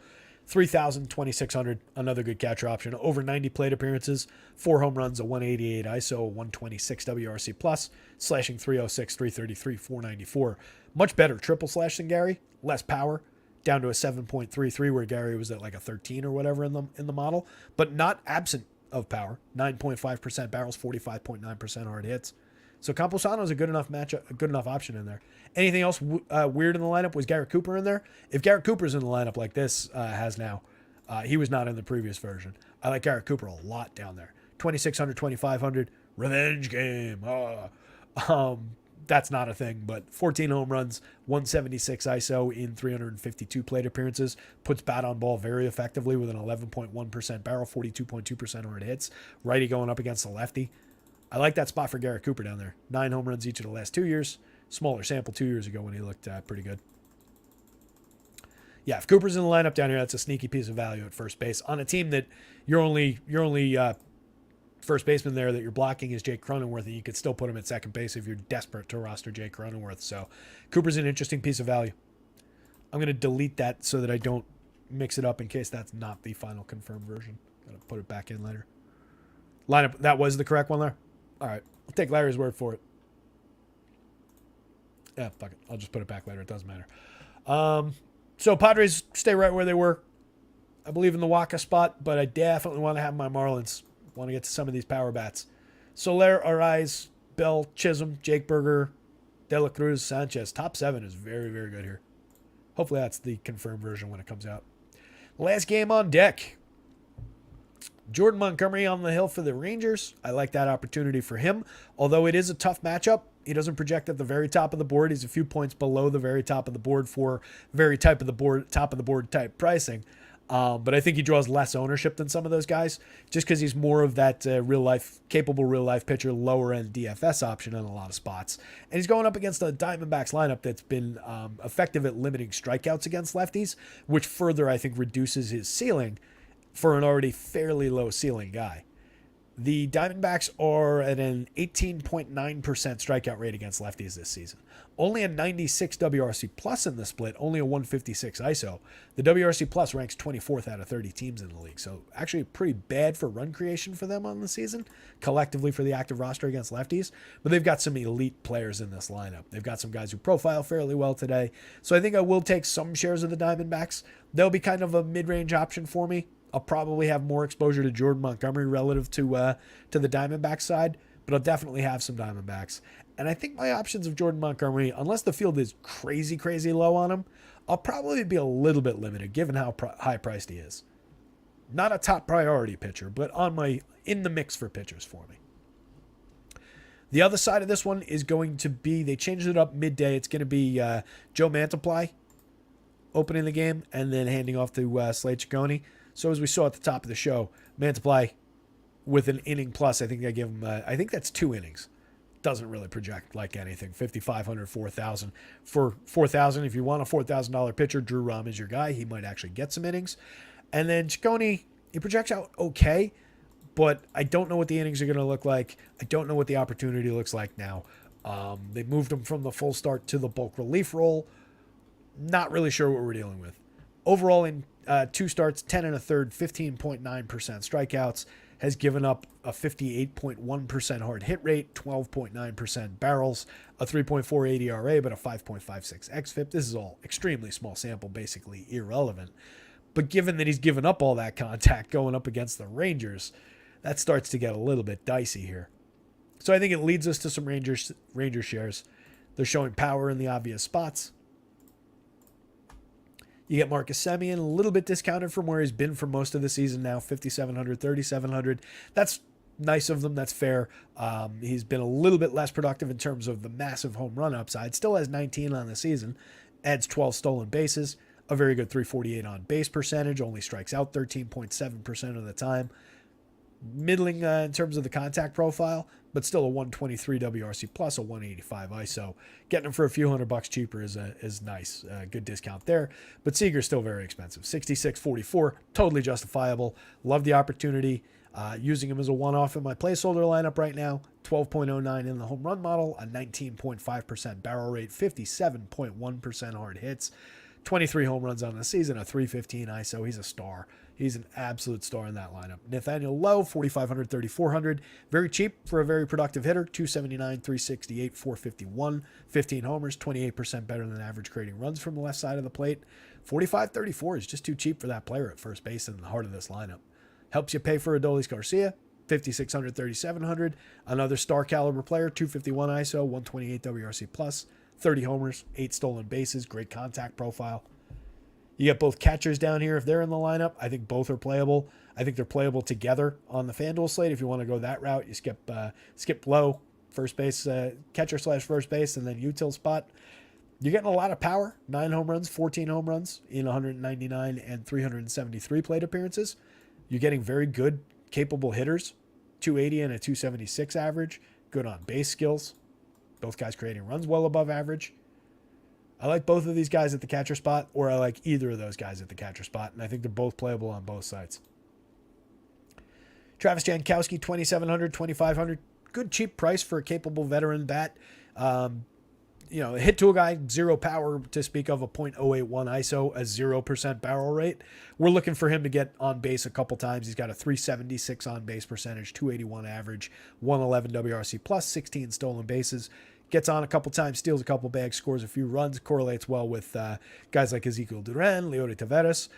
3,000, 2,600, another good catcher option. Over 90 plate appearances, 4 home runs, a 188 ISO, 126 WRC+, slashing 306, 333, 494. Much better triple slash than Gary, less power, down to a 7.33 where Gary was at like a 13 or whatever in the model, but not absent of power. 9.5% barrels, 45.9% hard hits. So Campusano is a good enough matchup, a good enough option in there. Anything else weird in the lineup? Was Garrett Cooper in there? If Garrett Cooper's in the lineup like this has now, he was not in the previous version. I like Garrett Cooper a lot down there. 2,600, 2,500, revenge game. That's not a thing, but 14 home runs, 176 ISO in 352 plate appearances, puts bat on ball very effectively with an 11.1% barrel, 42.2% hard hits. Righty going up against the lefty. I like that spot for Garrett Cooper down there. 9 home runs each of the last 2 years. Smaller sample 2 years ago when he looked pretty good. Yeah, if Cooper's in the lineup down here, that's a sneaky piece of value at first base on a team that your only first baseman there that you're blocking is Jake Cronenworth, and you could still put him at second base if you're desperate to roster Jake Cronenworth. So Cooper's an interesting piece of value. I'm going to delete that so that I don't mix it up in case that's not the final confirmed version. Got to put it back in later. Lineup, that was the correct one there? All right, I'll take Larry's word for it. Yeah, fuck it. I'll just put it back later. It doesn't matter. So Padres stay right where they were. I believe in the Waka spot, but I definitely want to have my Marlins. Want to get to some of these power bats. Soler, Arraez, Bell, Chisholm, Jake Berger, De La Cruz, Sanchez. Top 7 is very, very good here. Hopefully that's the confirmed version when it comes out. Last game on deck. Jordan Montgomery on the hill for the Rangers. I like that opportunity for him. Although it is a tough matchup, he doesn't project at the very top of the board. He's a few points below the very top of the board for very top of the board type pricing. But I think he draws less ownership than some of those guys, just because he's more of that capable real life pitcher, lower end DFS option in a lot of spots. And he's going up against a Diamondbacks lineup that's been effective at limiting strikeouts against lefties, which further I think reduces his ceiling for an already fairly low ceiling guy. The Diamondbacks are at an 18.9% strikeout rate against lefties this season. Only a 96 WRC plus in the split, only a 156 ISO. The WRC plus ranks 24th out of 30 teams in the league, so actually pretty bad for run creation for them on the season, collectively for the active roster against lefties. But they've got some elite players in this lineup. They've got some guys who profile fairly well today. So I think I will take some shares of the Diamondbacks. They'll be kind of a mid-range option for me. I'll probably have more exposure to Jordan Montgomery relative to the Diamondbacks side, but I'll definitely have some Diamondbacks. And I think my options of Jordan Montgomery, unless the field is crazy, crazy low on him, I'll probably be a little bit limited given how high priced he is. Not a top priority pitcher, but in the mix for pitchers for me. The other side of this one is going to be, they changed it up midday. It's going to be Joe Mantiply opening the game and then handing off to Slate Ciccone. So as we saw at the top of the show, Mantiply with an inning plus. I think I give him, I think that's 2 innings. Doesn't really project like anything. 5,500, 4,000. For 4,000, if you want a $4,000 pitcher, Drew Rom is your guy. He might actually get some innings. And then Ciccone, he projects out okay, but I don't know what the innings are going to look like. I don't know what the opportunity looks like now. They moved him from the full start to the bulk relief role. Not really sure what we're dealing with. Overall, in 2 starts, 10 and a third, 15.9% strikeouts, has given up a 58.1% hard hit rate, 12.9% barrels, a 3.48 ERA, but a 5.56 xFIP. This is all extremely small sample, basically irrelevant. But given that he's given up all that contact going up against the Rangers, that starts to get a little bit dicey here. So I think it leads us to some Ranger shares. They're showing power in the obvious spots. You get Marcus Semien, a little bit discounted from where he's been for most of the season now, 5,700, 3,700. That's nice of them. That's fair. He's been a little bit less productive in terms of the massive home run upside. Still has 19 on the season, adds 12 stolen bases, a very good 348 on base percentage, only strikes out 13.7% of the time. Middling in terms of the contact profile, but still a 123 WRC plus, a 185 ISO. Getting him for a few $100 cheaper is nice. Good discount there. But Seager's still very expensive. 66.44, totally justifiable. Love the opportunity. Using him as a one-off in my placeholder lineup right now. 12.09 in the home run model, a 19.5% barrel rate, 57.1% hard hits. 23 home runs on the season, a 315 ISO. He's a star. He's an absolute star in that lineup. Nathaniel Lowe, 4,500, 3,400. Very cheap for a very productive hitter. 279, 368, 451. 15 homers, 28% better than average creating runs from the left side of the plate. 45, 34 is just too cheap for that player at first base in the heart of this lineup. Helps you pay for Adolis Garcia. 5,600, 3,700. Another star caliber player, 251 ISO, 128 WRC plus. 30 homers, 8 stolen bases, great contact profile. You get both catchers down here if they're in the lineup. I think both are playable. I think they're playable together on the FanDuel slate. If you want to go that route, you skip Lowe, first base, catcher / first base, and then util spot. You're getting a lot of power. 9 home runs, 14 home runs in 199 and 373 plate appearances. You're getting very good, capable hitters. 280 and a 276 average. Good on base skills. Both guys creating runs well above average. I like both of these guys at the catcher spot, or I like either of those guys at the catcher spot, and I think they're both playable on both sides. Travis Jankowski, 2,700, 2,500. Good cheap price for a capable veteran bat. A hit to a guy, 0 power to speak of, a .081 ISO, a 0% barrel rate. We're looking for him to get on base a couple times. He's got a 376 on base percentage, 281 average, 111 WRC plus, 16 stolen bases. Gets on a couple times, steals a couple bags, scores a few runs, correlates well with guys like Ezekiel Duran, Leody Taveras.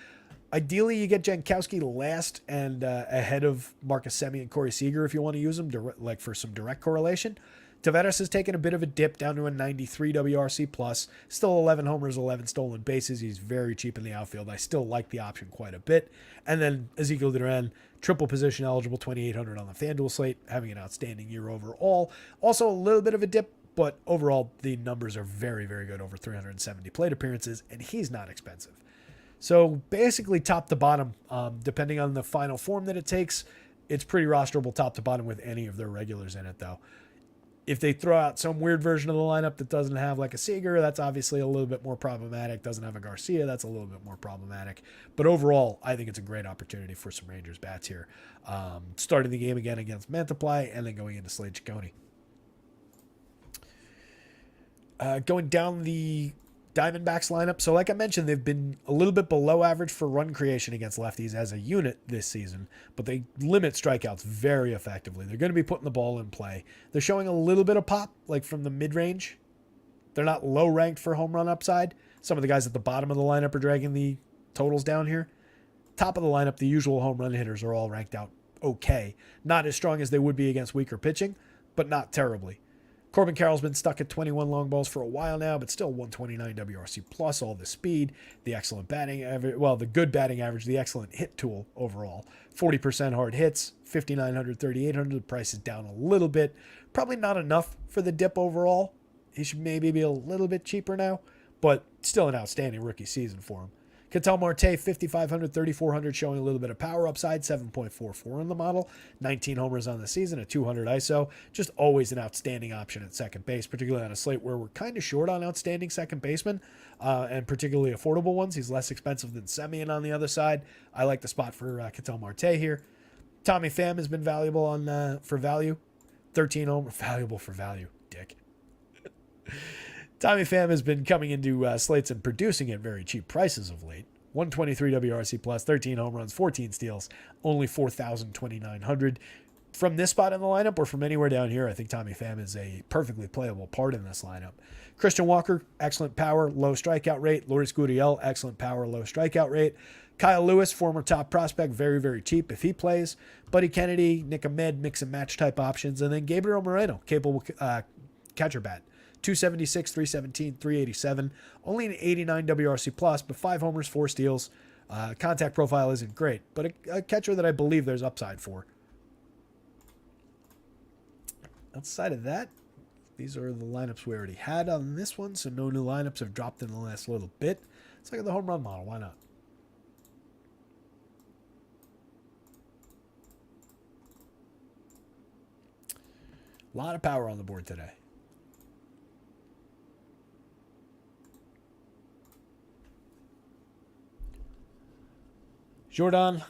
Ideally, you get Jankowski last and ahead of Marcus Semien and Corey Seager if you want to use them for some direct correlation. Taveras has taken a bit of a dip down to a 93 WRC plus. Still 11 homers, 11 stolen bases. He's very cheap in the outfield. I still like the option quite a bit. And then Ezekiel Duran, triple position eligible, 2,800 on the FanDuel slate, having an outstanding year overall. Also a little bit of a dip, but overall the numbers are very, very good, over 370 plate appearances, and he's not expensive. So basically top to bottom, depending on the final form that it takes, it's pretty rosterable top to bottom with any of their regulars in it though. If they throw out some weird version of the lineup that doesn't have like a Seager, that's obviously a little bit more problematic. Doesn't have a Garcia, that's a little bit more problematic. But overall, I think it's a great opportunity for some Rangers bats here. Starting the game again against Mantiply and then going into Slate Ciccone. Going down the Diamondbacks lineup. So like I mentioned, they've been a little bit below average for run creation against lefties as a unit this season, but they limit strikeouts very effectively. They're going to be putting the ball in play. They're showing a little bit of pop, like from the mid-range. They're not low ranked for home run upside. Some of the guys at the bottom of the lineup are dragging the totals down here. Top of the lineup, the usual home run hitters are all ranked out okay. Not as strong as they would be against weaker pitching, but not terribly. Corbin Carroll's been stuck at 21 long balls for a while now, but still 129 WRC plus, all the speed, the excellent batting average, the good batting average, the excellent hit tool overall. 40% hard hits, 5,900, 3,800. The price is down a little bit. Probably not enough for the dip overall. He should maybe be a little bit cheaper now, but still an outstanding rookie season for him. Ketel Marte, 5,500, 3,400, showing a little bit of power upside, 7.44 in the model, 19 homers on the season, a 200 ISO. Just always an outstanding option at second base, particularly on a slate where we're kind of short on outstanding second basemen, and particularly affordable ones. He's less expensive than Semien on the other side. I like the spot for Ketel Marte here. Tommy Pham has been valuable on for value. 13 homers, valuable for value, dick. Tommy Pham has been coming into slates and producing at very cheap prices of late. 123 WRC plus, 13 home runs, 14 steals, only 4,200. From this spot in the lineup or from anywhere down here, I think Tommy Pham is a perfectly playable part in this lineup. Christian Walker, excellent power, low strikeout rate. Lourdes Gurriel, excellent power, low strikeout rate. Kyle Lewis, former top prospect, very, very cheap if he plays. Buddy Kennedy, Nick Ahmed, mix and match type options. And then Gabriel Moreno, capable catcher bat. 276, 317, 387. Only an 89 WRC plus, but 5 homers, 4 steals. Contact profile isn't great, but a catcher that I believe there's upside for. Outside of that, these are the lineups we already had on this one, so no new lineups have dropped in the last little bit. Let's look at the home run model. Why not? A lot of power on the board today. Jordan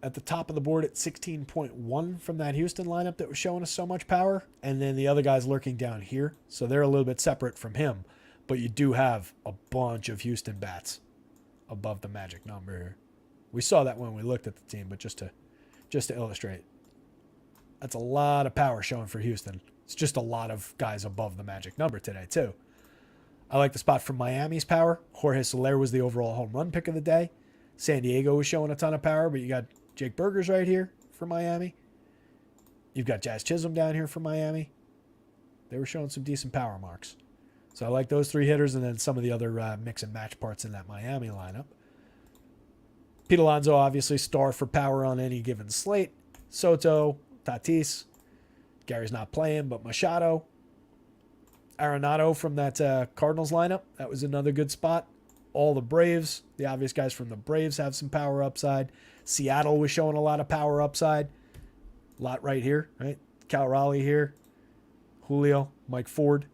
at the top of the board at 16.1 from that Houston lineup that was showing us so much power. And then the other guys lurking down here. So they're a little bit separate from him. But you do have a bunch of Houston bats above the magic number here. We saw that when we looked at the team, but just to illustrate. That's a lot of power showing for Houston. It's just a lot of guys above the magic number today, too. I like the spot for Miami's power. Jorge Soler was the overall home run pick of the day. San Diego was showing a ton of power, but you got Jake Burgers right here for Miami. You've got Jazz Chisholm down here for Miami. They were showing some decent power marks. So I like those 3 hitters and then some of the other mix and match parts in that Miami lineup. Pete Alonso, obviously, star for power on any given slate. Soto, Tatis. Gary's not playing, but Machado. Arenado from that Cardinals lineup. That was another good spot. All the Braves, the obvious guys from the Braves have some power upside. Seattle was showing a lot of power upside. A lot right here, right? Cal Raleigh here. Julio, Mike Ford.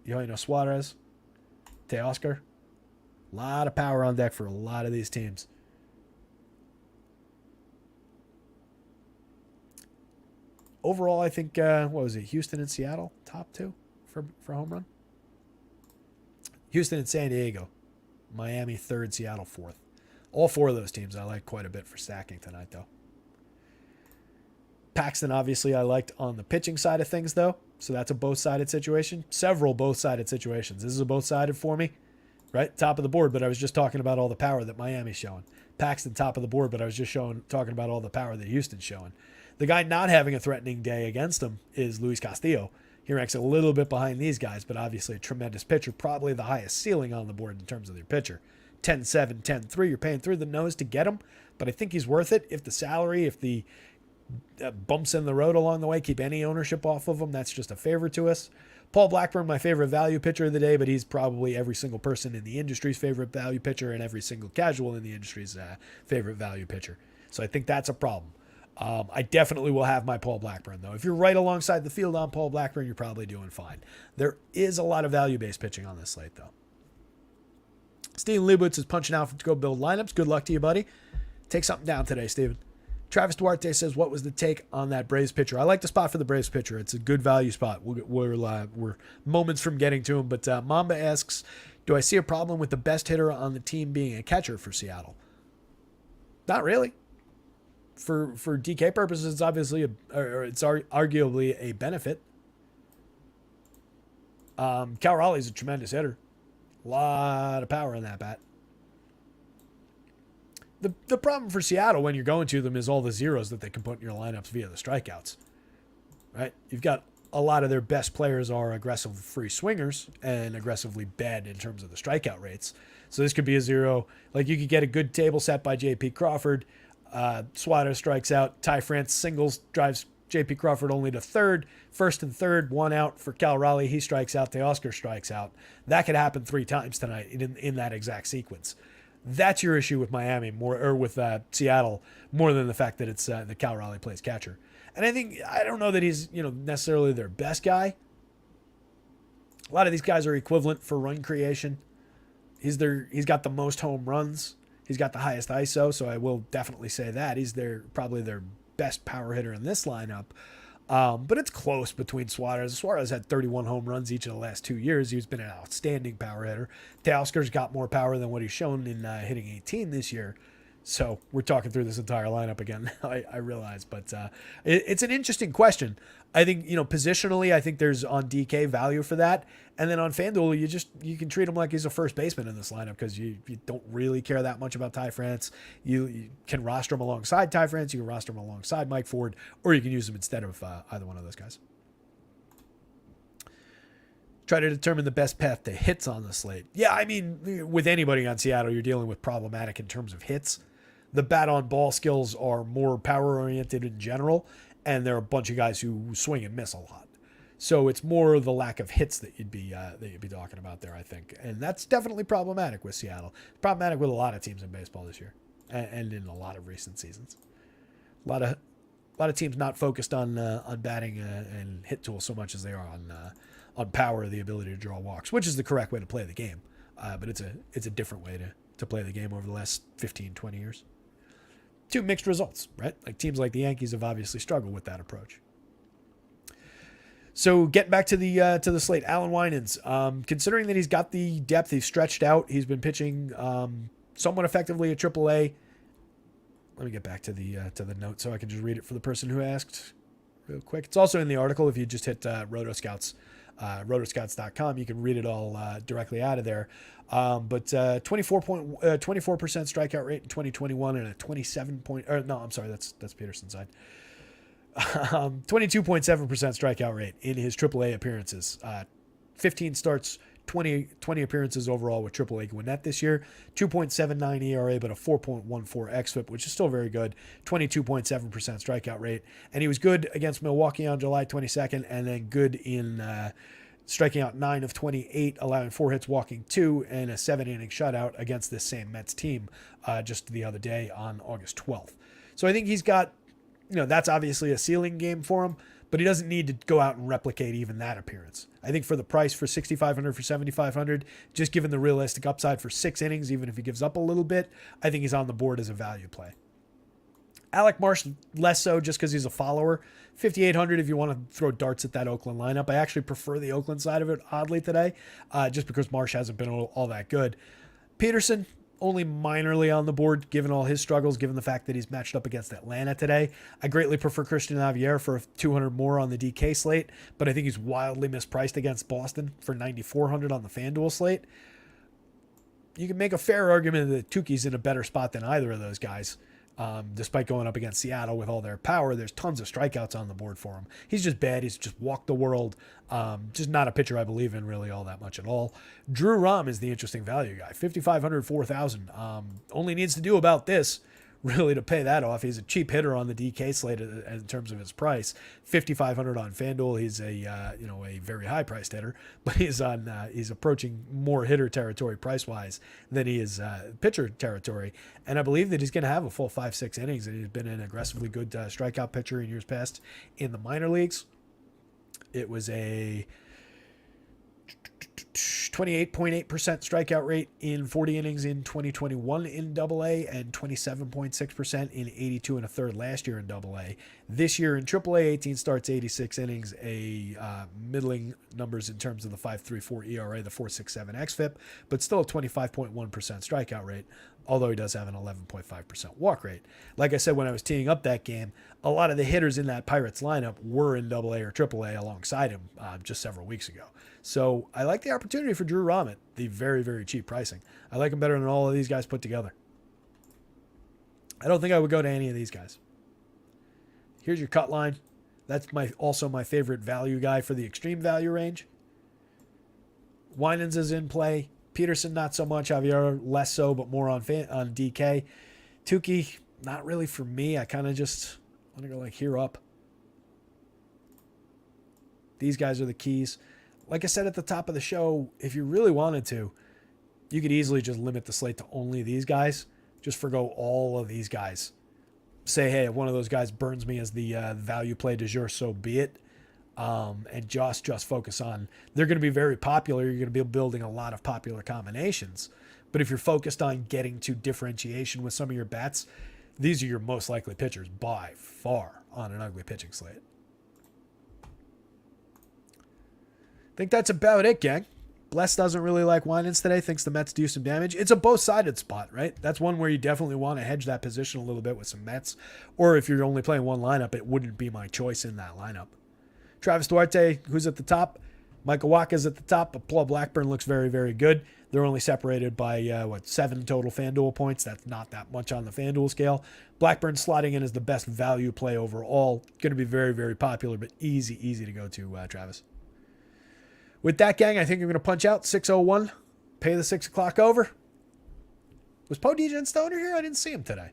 Eugenio Suarez. Teoscar. A lot of power on deck for a lot of these teams. Overall, I think, what was it? Houston and Seattle, top 2 for home run. Houston and San Diego. Miami 3rd, Seattle 4th. All 4 of those teams I like quite a bit for stacking tonight, though. Paxton, obviously, I liked on the pitching side of things, though. So that's a both-sided situation. Several both-sided situations. This is a both-sided for me, right? Top of the board, but I was just talking about all the power that Miami's showing. Paxton, top of the board, but I was just talking about all the power that Houston's showing. The guy not having a threatening day against him is Luis Castillo. He ranks a little bit behind these guys, but obviously a tremendous pitcher, probably the highest ceiling on the board in terms of their pitcher. 10-7, 10-3, you're paying through the nose to get him, but I think he's worth it. If the salary, if the bumps in the road along the way, keep any ownership off of him, that's just a favor to us. Paul Blackburn, my favorite value pitcher of the day, but he's probably every single person in the industry's favorite value pitcher and every single casual in the industry's favorite value pitcher. So I think that's a problem. I definitely will have my Paul Blackburn, though. If you're right alongside the field on Paul Blackburn, you're probably doing fine. There is a lot of value-based pitching on this slate, though. Steven Leibowitz is punching out to go build lineups. Good luck to you, buddy. Take something down today, Steven. Travis Duarte says, what was the take on that Braves pitcher? I like the spot for the Braves pitcher. It's a good value spot. We're moments from getting to him. But Mamba asks, do I see a problem with the best hitter on the team being a catcher for Seattle? Not really. For DK purposes, it's obviously it's arguably a benefit. Cal Raleigh's a tremendous hitter. A lot of power in that bat. The problem for Seattle when you're going to them is all the zeros that they can put in your lineups via the strikeouts. Right? You've got a lot of their best players are aggressive free swingers and aggressively bad in terms of the strikeout rates. So this could be a zero. Like you could get a good table set by J.P. Crawford. Suarez strikes out. Ty France singles, drives J.P. Crawford only to third, first and third, one out for Cal Raleigh. He strikes out. Teoscar strikes out. That could happen 3 times tonight in that exact sequence. That's your issue with Miami or with Seattle more than the fact that it's the Cal Raleigh plays catcher. And I don't know that he's necessarily their best guy. A lot of these guys are equivalent for run creation. He's got the most home runs. He's got the highest ISO, so I will definitely say that. He's probably their best power hitter in this lineup. But it's close between Suarez. Suarez had 31 home runs each of the last 2 years. He's been an outstanding power hitter. Teoscar's got more power than what he's shown in hitting 18 this year. So we're talking through this entire lineup again, I realize. But it's an interesting question. I think, positionally, I think there's on DK value for that. And then on FanDuel, you can treat him like he's a first baseman in this lineup because you don't really care that much about Ty France. You can roster him alongside Ty France. You can roster him alongside Mike Ford, or you can use him instead of either one of those guys. Try to determine the best path to hits on the slate. Yeah, I mean, with anybody on Seattle, you're dealing with problematic in terms of hits. The bat-on-ball skills are more power-oriented in general, and there are a bunch of guys who swing and miss a lot. So it's more the lack of hits that you'd be talking about there, I think. And that's definitely problematic with Seattle. It's problematic with a lot of teams in baseball this year and in a lot of recent seasons. A lot of teams not focused on batting and hit tools so much as they are on power, the ability to draw walks, which is the correct way to play the game. But it's a different way to play the game over the last 15, 20 years. 2 mixed results, right? Like teams like the Yankees have obviously struggled with that approach. So getting back to the slate, Alan Winans, considering that he's got the depth, he's stretched out, he's been pitching somewhat effectively at AAA. Let me get back to the note so I can just read it for the person who asked real quick. It's also in the article. If you just hit rotoscouts, rotoscouts.com, you can read it all directly out of there. But 24% strikeout rate in 2021 and a that's Peterson's side. 22.7% strikeout rate in his AAA appearances. 15 starts, 20 appearances overall with AAA Gwinnett this year. 2.79 ERA, but a 4.14 xFIP, which is still very good. 22.7% strikeout rate. And he was good against Milwaukee on July 22nd, and then good in striking out 9 of 28, allowing 4 hits, walking 2, and a 7-inning shutout against this same Mets team just the other day on August 12th. So I think he's got, that's obviously a ceiling game for him, but he doesn't need to go out and replicate even that appearance. I think for the price for $6,500 for $7,500, just given the realistic upside for 6 innings, even if he gives up a little bit, I think he's on the board as a value play. Alec Marsh, less so just because he's a follower. $5,800 if you want to throw darts at that Oakland lineup. I actually prefer the Oakland side of it, oddly, today, just because Marsh hasn't been all that good. Peterson, only minorly on the board, given all his struggles, given the fact that he's matched up against Atlanta today. I greatly prefer Christian Javier for 200 more on the DK slate, but I think he's wildly mispriced against Boston for 9,400 on the FanDuel slate. You can make a fair argument that Tukey's in a better spot than either of those guys. Despite going up against Seattle with all their power, there's tons of strikeouts on the board for him. He's just bad. He's just walked the world. Just not a pitcher I believe in really all that much at all. Drew Rahm is the interesting value guy. 5,500, 4,000. Only needs to do about this really to pay that off. He's a cheap hitter on the DK slate in terms of his price. 5,500 on FanDuel. He's a very high priced hitter, but he's approaching more hitter territory price wise than he is pitcher territory. And I believe that he's going to have a full 5-6 innings, and he's been an aggressively good strikeout pitcher in years past in the minor leagues. It was a 28.8% strikeout rate in 40 innings in 2021 in AA and 27.6% in 82 and a third last year in AA. This year in AAA, 18 starts, 86 innings, middling numbers in terms of the 5.34 ERA, the 4.67 xFIP, but still a 25.1% strikeout rate, although he does have an 11.5% walk rate. Like I said, when I was teeing up that game, a lot of the hitters in that Pirates lineup were in AA or AAA alongside him just several weeks ago. So I like the opportunity for Drew Rahm at the very, very cheap pricing. I like him better than all of these guys put together. I don't think I would go to any of these guys. Here's your cut line. That's also my favorite value guy for the extreme value range. Winans is in play. Peterson, not so much. Javier, less so, but more on DK. Tukey, not really for me. I kind of just want to go like here up. These guys are the keys. Like I said at the top of the show, if you really wanted to, you could easily just limit the slate to only these guys. Just forgo all of these guys. Say, hey, if one of those guys burns me as the value play du jour, so be it. And just focus on, they're going to be very popular. You're going to be building a lot of popular combinations. But if you're focused on getting to differentiation with some of your bets, these are your most likely pitchers by far on an ugly pitching slate. I think that's about it, gang. Bless doesn't really like Winans today, thinks the Mets do some damage. It's a both-sided spot, right? That's one where you definitely want to hedge that position a little bit with some Mets. Or if you're only playing one lineup, it wouldn't be my choice in that lineup. Travis Duarte, who's at the top? Michael Wacha's at the top, but Paul Blackburn looks very, very good. They're only separated by, 7 total FanDuel points. That's not that much on the FanDuel scale. Blackburn slotting in as the best value play overall. Going to be very, very popular, but easy to go to, Travis. With that, gang, I think I'm going to punch out 6:01. Pay the 6 o'clock over. Was Poe DJ Stoner here? I didn't see him today.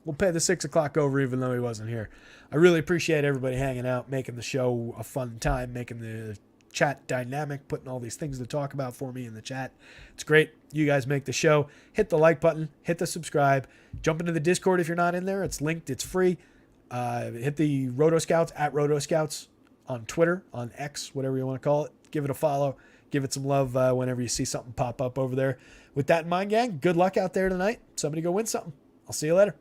We'll pay the 6 o'clock over even though he wasn't here. I really appreciate everybody hanging out, making the show a fun time, making the chat dynamic, putting all these things to talk about for me in the chat. It's great. You guys make the show. Hit the like button. Hit the subscribe. Jump into the Discord if you're not in there. It's linked. It's free. Hit the rotoscouts at rotoscouts on Twitter, on X, whatever you want to call it. Give it a follow. Give it some love whenever you see something pop up over there. With that in mind, gang, good luck out there tonight. Somebody go win something. I'll see you later.